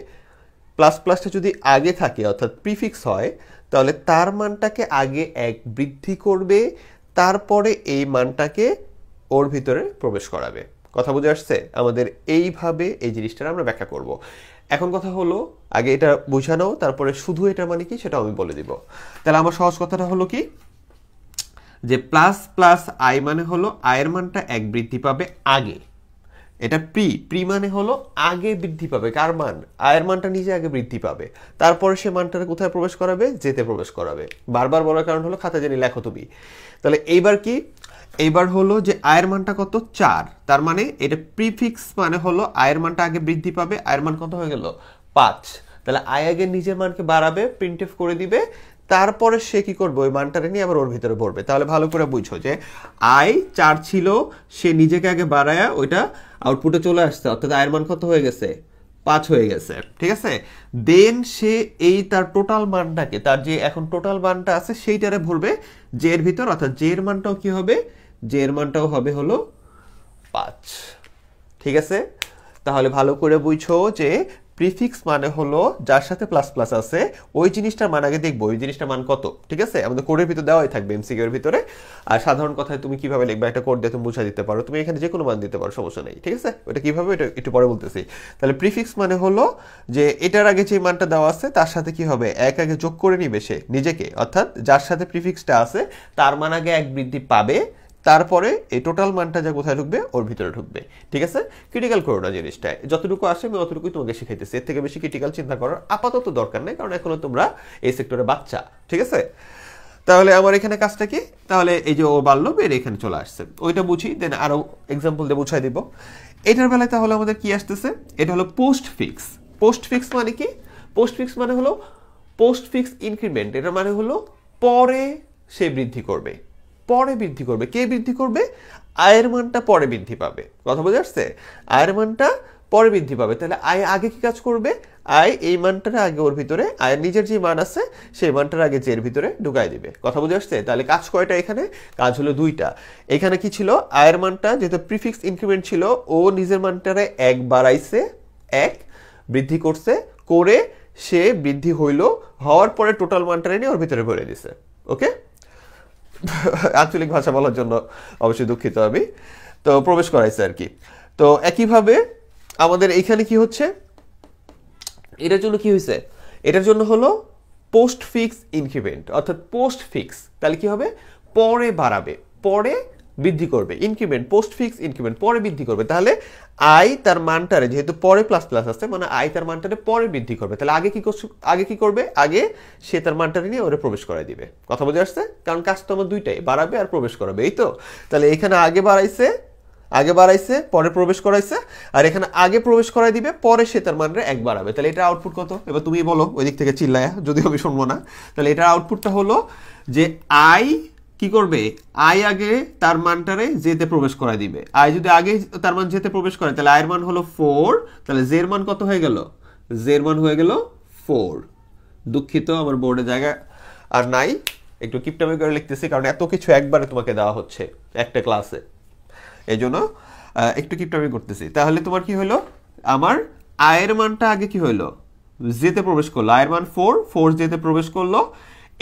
প্লাস প্লাসটা যদি আগে থাকে অর্থাৎ প্রিফিক্স হয়, তাহলে তার মানটাকে আগে 1 বৃদ্ধি করবে, তারপরে এই মানটাকে ওর ভিতরে প্রবেশ করাবে। কথা বুঝে আসছে? আমাদের এইভাবে এই জিনিসটা আমরা ব্যাখ্যা করব। এখন কথা হলো, আগে এটা বোঝানো, তারপরে শুধু এটা মানে কি সেটা আমি বলে দিব। তাহলে আমার সহজ কথাটা হলো কি, যে প্লাস প্লাস আই মানে হলো আয়ের মানটা 1 বৃদ্ধি পাবে আগে। এটা প্রি মানে হলো আগে বৃদ্ধি পাবে। কার মান? আয়ের মানটা নিজে আগে বৃদ্ধি পাবে, তারপরে সে মানটা কোথায় প্রবেশ করাবে? যেতে প্রবেশ করাবে। বারবার বলার কারণ হলো খাতা জানি লেখো তুমি। তাহলে এইবার কি, এইবার হলো যে আয়ের মানটা কত? 4। তার মানে এটা প্রিফিক্স মানে হলো আয়ের মানটা আগে বৃদ্ধি পাবে। আয়ের মান কত হয়ে গেল? 5। তাহলে আয় আগে নিজের মানকে বাড়াবে, প্রিন্টএফ করে দিবে, তারপরে সে কি করবে? ওই মানটারে নিয়ে আবার ওর ভিতরে ভরবে। তাহলে ভালো করে বুঝো যে আয় 4 ছিল, সে নিজেকে আগে বাড়ায়া ওইটা আউটপুটে চলে আসছে, অর্থাৎ আয়ের মান কত হয়ে গেছে? 5 হয়ে গেছে, ঠিক আছে? দেন সে এই তার টোটাল মানটাকে, তার যে এখন টোটাল মানটা আছে সেইটারে ভরবে জে এর ভিতর, অর্থাৎ জে এর মানটাও কি হবে? জে এর মানটাও হবে হলো 5, ঠিক আছে? তাহলে ভালো করে বুঝো যে প্রিফিক্স মানে হলো যার সাথে প্লাস প্লাস আছে, ওই জিনিসটার মান আগে দেখবো, ওই জিনিসটার মান কত, ঠিক আছে? আমাদের কোডের ভিতরে দেওয়াই থাকবে, এমসিকিউ এর ভিতরে। আর সাধারণ কথায় তুমি কিভাবে লিখবে, একটা কোড দিয়ে তুমি বুঝা দিতে পারো, তুমি এখানে যে কোনো মান দিতে পারো, সমস্যা নেই, ঠিক আছে? ওটা কিভাবে, এটা একটু পরে বলতেছি। তাহলে প্রিফিক্স মানে হলো যে এটার আগে যে মানটা দেওয়া আছে তার সাথে কি হবে? 1 আগে যোগ করে নিবে সে নিজেকে, অর্থাৎ যার সাথে প্রিফিক্সটা আছে তার মান আগে 1 বৃদ্ধি পাবে, তারপরে এই টোটাল মানটা যা কোথায় ঢুকবে? ওর ভিতরে ঢুকবে, ঠিক আছে? ক্রিটিক্যাল করো না জিনিসটা, যতটুকু আসে আমি অতটুকুই তোমাকে শিখাইতেছি, এর থেকে বেশি ক্রিটিক্যাল চিন্তা করার আপাতত দরকার নেই, কারণ এখনো তোমরা এই সেক্টরে বাচ্চা, ঠিক আছে? তাহলে আমার এখানে কাজটা কি? তাহলে এই যে ও বাড়লো, বের এখানে চলে আসছে, ওইটা বুঝি, দেন আরো এক্সাম্পল দিয়ে বুঝাই দিব। এটার বেলায় তাহলে আমাদের কি আসতেছে? এটা হলো পোস্ট ফিক্স। পোস্ট ফিক্স মানে কি? পোস্ট ফিক্স মানে হলো পোস্ট ফিক্স ইনক্রিমেন্ট। এটা মানে হলো পরে সে বৃদ্ধি করবে, পরে বৃদ্ধি করবে। কে বৃদ্ধি করবে? আয়ের মানটা পরে বৃদ্ধি পাবে। কথা বোঝা যাচ্ছে? আয়ের মানটা পরে বৃদ্ধি পাবে। তাহলে আয় আগে কি কাজ করবে? আয় এই মানটার আগে ওর ভিতরে, আয়ের নিজের যে মান আছে সেই মানটার আগে জের ভিতরে ঢুকাই দিবে। কথা বুঝে আসছে? তাহলে কাজ কয়টা এখানে? কাজ হলো 2টা। এখানে কি ছিল? আয়ের মানটা যেহেতু প্রিফিক্স ইনক্রিমেন্ট ছিল, ও নিজের মানটারে 1 বাড়াইছে, 1 বৃদ্ধি করছে, করে সে বৃদ্ধি হইল, হওয়ার পরে টোটাল মানটারে নিয়ে ওর ভিতরে ভরে দিছে। ওকে? আঞ্চলিক ভাষা বলার জন্য অবশ্যই দুঃখিত আমি, তো প্রবেশ করাইছে আর কি। তো একইভাবে আমাদের এইখানে কি হচ্ছে? এটার জন্য কি হয়েছে? এটার জন্য হলো পোস্ট ফিক্স ইনক্রিমেন্ট, অর্থাৎ পোস্ট ফিক্স। তাহলে কি হবে? পরে বাড়াবে, পরে বৃদ্ধি করবে। ইনক্রিমেন্ট, পোস্ট ফিক্স ইনক্রিমেন্ট, পরে বৃদ্ধি করবে। তাহলে আই তার মানটারে, যেহেতু পরে প্লাস প্লাস আছে, মানে আই তার মানটারে পরে বৃদ্ধি করবে। তাহলে আগে কি করবে? আগে সে তার মানটারে নিয়ে ওরে প্রবেশ করাই দিবে। কথা বুঝে আসছে? কারণ কাজ তো আমার 2টাই, বাড়াবে আর প্রবেশ করাবে, এই তো। তাহলে এখানে আগে বাড়াইছে, পরে প্রবেশ করাইছে, আর এখানে আগে প্রবেশ করাই দিবে, পরে সে তার মানটা 1 বাড়াবে। তাহলে এটা আউটপুট কত? এবার তুমি বলো, ওই দিক থেকে চিল্লায়া, যদিও আমি শুনবো না। তাহলে এটার আউটপুটটা হলো যে আই কি করবে? আই আগে তার মানটারে জেতে প্রবেশ করাই দিবে। আই যদি আগে তার মান জেতে প্রবেশ করে, তাহলে আয়ের মান হলো 4। তাহলে জের মান কত হয়ে গেল? জের মান হয়ে গেল 4। দুঃখিত, আমার বোর্ডে জায়গা আর নাই, একটু কিপটামি করে লিখতেছি, কারণ এত কিছু একবারে তোমাকে দেওয়া হচ্ছে একটা ক্লাসে, এই জন্য একটু কিপটামি করতেছি। তাহলে তোমার কি হলো? আমার আয়ের মানটা আগে কি হইলো? জেতে প্রবেশ করলো, আয়ের মান 4 জেতে প্রবেশ করলো।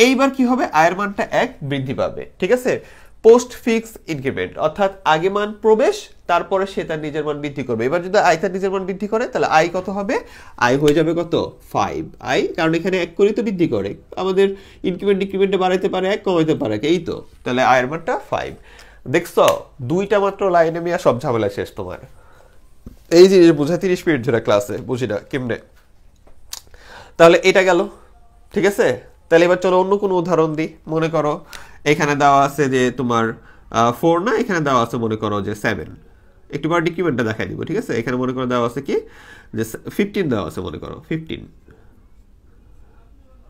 এইবার কি হবে? আয়ের মানটা 1 বৃদ্ধি পাবে, ঠিক আছে? পোস্ট ফিক্স ইনক্রিমেন্ট, অর্থাৎ আগে মান প্রবেশ, তারপরে সে তার নিজের মান বৃদ্ধি করবে। এবার যদি আই তার নিজের মান বৃদ্ধি করে, তাহলে আই কত হবে? আই হয়ে যাবে কত? 5 আই, কারণ এখানে 1 করে তো বৃদ্ধি করে। আমাদের ইনক্রিমেন্ট ডিক্রিমেন্টে বাড়াইতে পারে 1, কমাইতে পারে 1, এই তো। তাহলে আয়ের মানটা 5। দেখছো? 2টা মাত্র লাইনে মিয়া সব ঝামেলা শেষ তোমার। এই জিনিস বুঝা 30 মিনিট ধরে ক্লাসে, বুঝি না কেমনে। তাহলে এটা গেল, ঠিক আছে? তাহলে এবার চলো অন্য কোনো উদাহরণ দিই। মনে করো এখানে দেওয়া আছে যে তোমার 4 না, এখানে দেওয়া আছে মনে করো যে 7। একটু বার ডিক্রিমেন্টটা দেখাই দিব, ঠিক আছে? এখানে মনে করো দেওয়া আছে কি যে 15 দেওয়া আছে, মনে করো 15,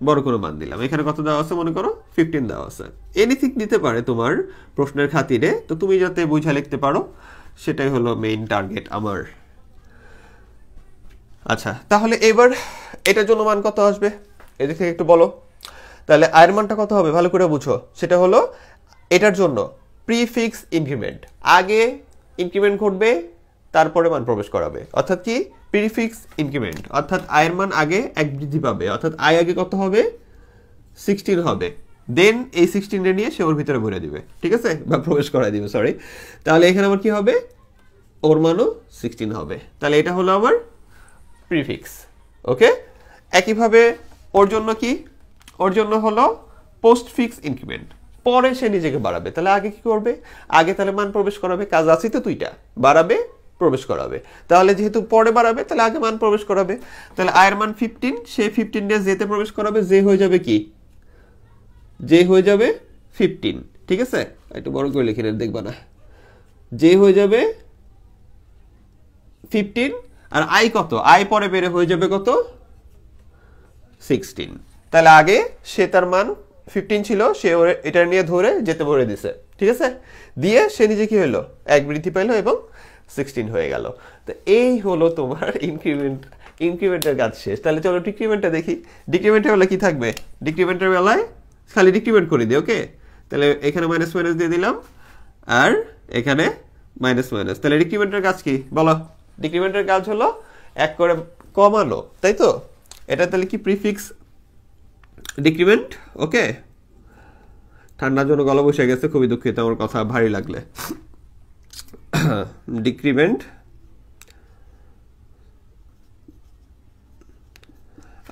বড় করে মান দিলাম। এখানে কত দেওয়া আছে? মনে করো 15 দেওয়া আছে। এনিথিং দিতে পারে তোমার প্রশ্নের খাতিরে, তো তুমি যাতে বুঝা লিখতে পারো সেটাই হলো মেইন টার্গেট আমার। আচ্ছা, তাহলে এবার এটার জন্য মান কত আসবে? এদিক থেকে একটু বলো। তাহলে আয়ের মানটা কত হবে? ভালো করে বুঝো। সেটা হলো এটার জন্য প্রিফিক্স ইনক্রিমেন্ট, আগে ইনক্রিমেন্ট ঘটবে তারপরে মান প্রবেশ করাবে, অর্থাৎ কি প্রিফিক্স ইনক্রিমেন্ট, অর্থাৎ আয়ের মান আগে এক বৃদ্ধি পাবে, অর্থাৎ আয় আগে কত হবে 16 হবে, দেন এই 16 নিয়ে সে ওর ভিতরে ভরে দিবে, ঠিক আছে, বা প্রবেশ করাই দিবে, সরি। তাহলে এখানে আমার কি হবে, ওর মানও 16 হবে। তাহলে এটা হলো আমার প্রিফিক্স। ওকে, একইভাবে ওর জন্য কি, ওর জন্য হলো পোস্টফিক্স ইনক্রিমেন্ট, পরে সে নিজেকে বাড়াবে। তাহলে আগে কি করবে, আগে তাহলে মান প্রবেশ করাবে, কাজ আছে তো দুইটা, বাড়াবে প্রবেশ করাবে। তাহলে যেহেতু পরে বাড়াবে তাহলে আগে মান প্রবেশ করাবে। তাহলে আয়ের মান 15, সে 15 নিয়ে জেতে প্রবেশ করাবে, জে হয়ে যাবে কি, জে হয়ে যাবে 15, ঠিক আছে, একটু বড় করে লিখে নেন দেখবা না, জে হয়ে যাবে 15, আর আই কত, আই পরে বেড়ে হয়ে যাবে কত 16। তাহলে আগে সে তার মান 15 ছিল, সে এটা নিয়ে ধরে যেতে ভরে দিছে, ঠিক আছে, দিয়ে সে নিজে কি হলো এক বৃদ্ধি পাইলো এবং 16 হয়ে গেল। তো এই হলো তোমার ইনক্রিমেন্টের কাজ শেষ। তাহলে চলো ডিক্রিমেন্টটা দেখি। ডিক্রিমেন্টের বেলায় কি থাকবে, ডিক্রিমেন্টের বেলায় খালি ডিক্রিমেন্ট করে দিই। ওকে, তাহলে এখানে মাইনাস মাইনাস দিয়ে দিলাম আর এখানে মাইনাস মাইনাস। তাহলে ডিক্রিমেন্টের কাজ কি বলো, ডিক্রিমেন্টের কাজ হলো এক করে কমানো, তাই তো। এটা তাহলে কি প্রিফিক্স ডিক্রিমেন্ট। ওকে, ঠান্ডার জন্য গলা বসে গেছে, খুবই দুঃখিত আমার কথা ভারী লাগলে। ডিক্রিমেন্ট,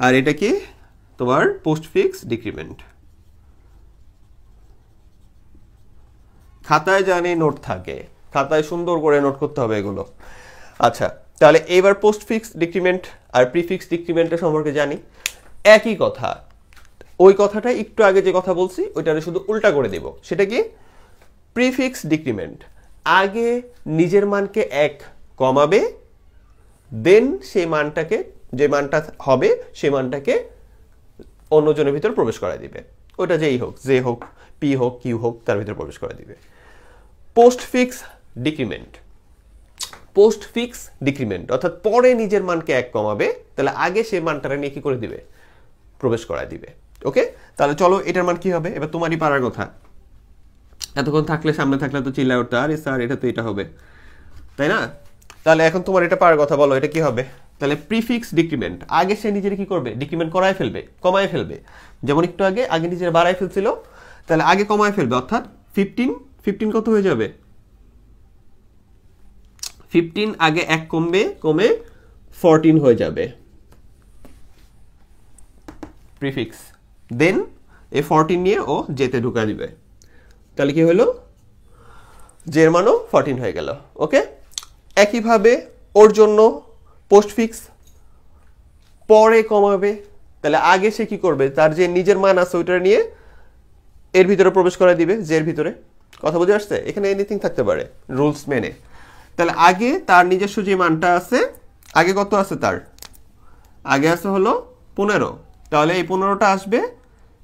আর এটা কি তোমার পোস্টফিক্স ডিক্রিমেন্ট। খাতায় জানি নোট থাকে, খাতায় সুন্দর করে নোট করতে হবে এগুলো। আচ্ছা, তাহলে এবার পোস্টফিক্স ডিক্রিমেন্ট আর প্রিফিক্স ডিক্রিমেন্টের সম্পর্কে জানি। একই কথা, ওই কথাটা একটু আগে যে কথা বলছি ওইটারে শুধু উল্টা করে দেব। সেটা কি, প্রিফিক্স ডিক্রিমেন্ট আগে নিজের মানকে 1 কমাবে, দেন সেই মানটাকে, যে মানটা হবে সেই মানটাকে অন্যজনের ভিতর প্রবেশ করায় দিবে, ওইটা যেই হোক, জে হোক, পি হোক, কিউ হোক, তার ভিতরে প্রবেশ করে দিবে। পোস্টফিক্স ডিক্রিমেন্ট, পোস্টফিক্স ডিক্রিমেন্ট অর্থাৎ পরে নিজের মানকে 1 কমাবে, তাহলে আগে সেই মানটারে নিয়ে কি করে দিবে, প্রবেশ করায় দিবে। ওকে, তাহলে চলো এটার মান কি হবে, এবার তোমারই পারার কথা। এতক্ষণ থাকলে, সামনে থাকলে তো চিল্লায় উঠতে, আরে স্যার এটা তো এটা হবে, তাই না। তাহলে এখন তোমার এটা পারার কথা, বলো এটা কি হবে। তাহলে প্রিফিক্স ডিক্রিমেন্ট আগে সে নিজের কি করবে, ডিক্রিমেন্ট করায় ফেলবে, কমায় ফেলবে। যেমন একটু আগে আগে নিজের বাড়ায় ফেলছিল, তাহলে আগে কমায় ফেলবে, অর্থাৎ 15 কত হয়ে যাবে, 15 আগে 1 কমবে, কমে 14 হয়ে যাবে প্রিফিক্স, দেন এই 14 নিয়ে ও জেতে ঢুকা দিবে। তাহলে কি হলো, জের মানও 14 হয়ে গেল। ওকে, একইভাবে ওর জন্য পোস্টফিক্স পরে কমাবে, তাহলে আগে সে কি করবে, তার যে নিজের মান আছে ওইটা নিয়ে এর ভিতরে প্রবেশ করে দিবে, জের ভিতরে। কথা বুঝে আসছে, এখানে এনিথিং থাকতে পারে রুলস মেনে। তাহলে আগে তার নিজস্ব যে মানটা আছে, আগে কত আছে, তার আগে আছে হলো 15, তাহলে এই 15টা আসবে।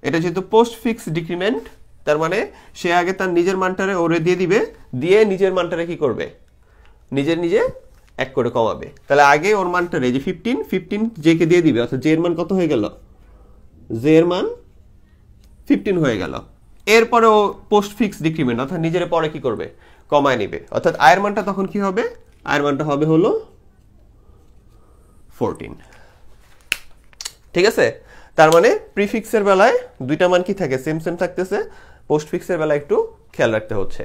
এটা যেহেতু পোস্টফিক্স ডিক্রিমেন্ট, তার মানে সে আগে তার নিজের মানটারে ওরে দিয়ে দিবে, দিয়ে নিজের মানটারে কি করবে, নিজে 1 করে কমাবে। তাহলে আগে ওর মানটারে যে 15 জে কে দিয়ে দিবে, অর্থাৎ জে এর মান কত হয়ে গেল, জে এর মান 15 হয়ে গেল। এরপরে ও পোস্টফিক্স ডিক্রিমেন্ট অর্থাৎ নিজের পরে কি করবে, কমায় নিবে, অর্থাৎ আয়ের মানটা তখন কি হবে, আয়ের মানটা হবে হলো 14, ঠিক আছে। তার মানে প্রিফিক্সের বেলায় দুইটা মান কি থাকে, সেম সেম থাকতেছে, পোস্টফিক্সের বেলায় একটু খেয়াল রাখতে হচ্ছে।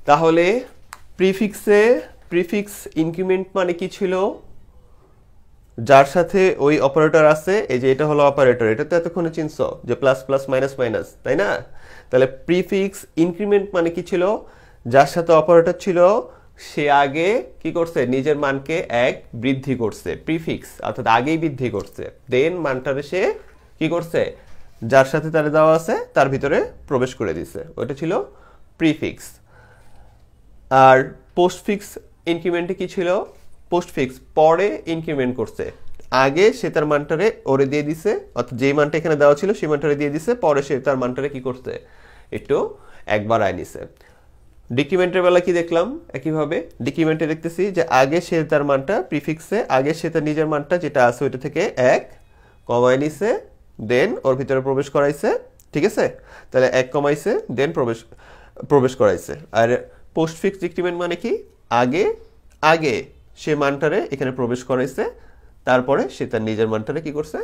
তাহলে প্রিফিক্স ইনক্রিমেন্ট মানে কি ছিল, যার সাথে ওই অপারেটর আছে, এই যে এটা হলো অপারেটর, এটা তো এতক্ষণে চিনছো যে প্লাস প্লাস মাইনাস মাইনাস, তাই না। তাহলে প্রিফিক্স ইনক্রিমেন্ট মানে কি ছিল, যার সাথে অপারেটর ছিল সে আগে কি করছে, নিজের মানকে 1 বৃদ্ধি করছে, প্রিফিক্স অর্থাৎ আগেই বৃদ্ধি করছে, দেন মানটারে সে কি করছে, যার সাথে তার দেওয়া আছে তার ভিতরে প্রবেশ করে দিছে, ওটা ছিল প্রিফিক্স। আর পোস্টফিক্স ইনক্রিমেন্টে কি ছিল, পোস্টফিক্স পরে ইনক্রিমেন্ট করছে, আগে সে তার মানটারে ওরে দিয়ে দিছে, অর্থাৎ যেই মানটা এখানে দেওয়া ছিল সেই মানটারে দিয়ে দিছে, পরে সে তার মানটারে কি করছে, একটু একবার আয় নিছে। ডিক্রিমেন্টের বেলা কি দেখলাম, একইভাবে ডিক্রিমেন্টে দেখতেছি যে আগে সে তার মানটা প্রিফিক্সে, আগে সে তার নিজের মানটা যেটা আছে ওইটা থেকে 1 কমায় নিছে, দেন ওর ভিতরে প্রবেশ করাইছে, ঠিক আছে। তাহলে 1 কমাইছে, দেন প্রবেশ প্রবেশ করাইছে। আর পোস্টফিক্স ডিক্রিমেন্ট মানে কি, আগে আগে সে মানটারে এখানে প্রবেশ করাইছে, তারপরে সে তার নিজের মানটারে কি করছে,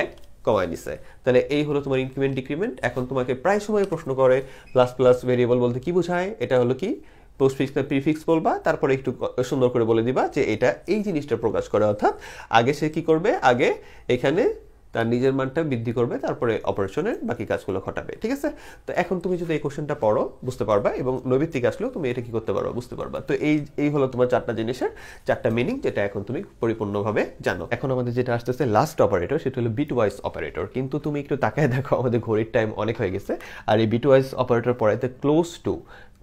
এক কমায় নিছে। তাহলে এই হলো তোমার ইনক্রিমেন্ট ডিক্রিমেন্ট। এখন তোমাকে প্রায় সময় প্রশ্ন করে প্লাস প্লাস ভেরিয়েবল বলতে কি বোঝায়, এটা হলো কি পোস্টফিক্স না প্রিফিক্স বলবা, তারপরে একটু সুন্দর করে বলে দিবা যে এটা এই জিনিসটা প্রকাশ করে। অর্থাৎ আগে সে কি করবে, আগে এখানে তার নিজের মানটা বৃদ্ধি করবে, তারপরে অপারেশনের বাকি কাজগুলো ঘটাবে। ঠিক আছে? তো এখন তুমি যদি এই কোশ্চেনটা পড়ো বুঝতে পারবা, এবং নৈবিত্তিক আসলেও তুমি এটা কি করতে পারবা, বুঝতে পারবা। তো এই হলো তোমার চারটা জিনিসের চারটা মিনিং, যেটা এখন তুমি পরিপূর্ণভাবে জানো। এখন আমাদের যেটা আসতেছে লাস্ট অপারেটর, সেটা হলো বিটওয়াইজ অপারেটর। কিন্তু তুমি একটু তাকায় দেখো, আমাদের ঘড়ির টাইম অনেক হয়ে গেছে, আর এই বিটওয়াইজ অপারেটর পড়াইতে ক্লোজ টু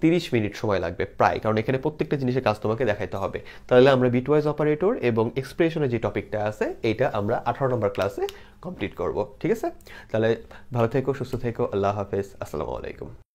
30 মিনিট সময় লাগবে প্রায়, কারণ এখানে প্রত্যেকটা জিনিসের কাজ তোমাকে দেখাইতে হবে। তাহলে আমরা বিটওয়াইজ অপারেটর এবং এক্সপ্রেশনের যে টপিকটা আছে এইটা আমরা 18 নম্বর ক্লাসে কমপ্লিট করব। ঠিক আছে? তাহলে ভালো থেকো, সুস্থ থেকো, আল্লাহ হাফেজ, আসসালামু আলাইকুম।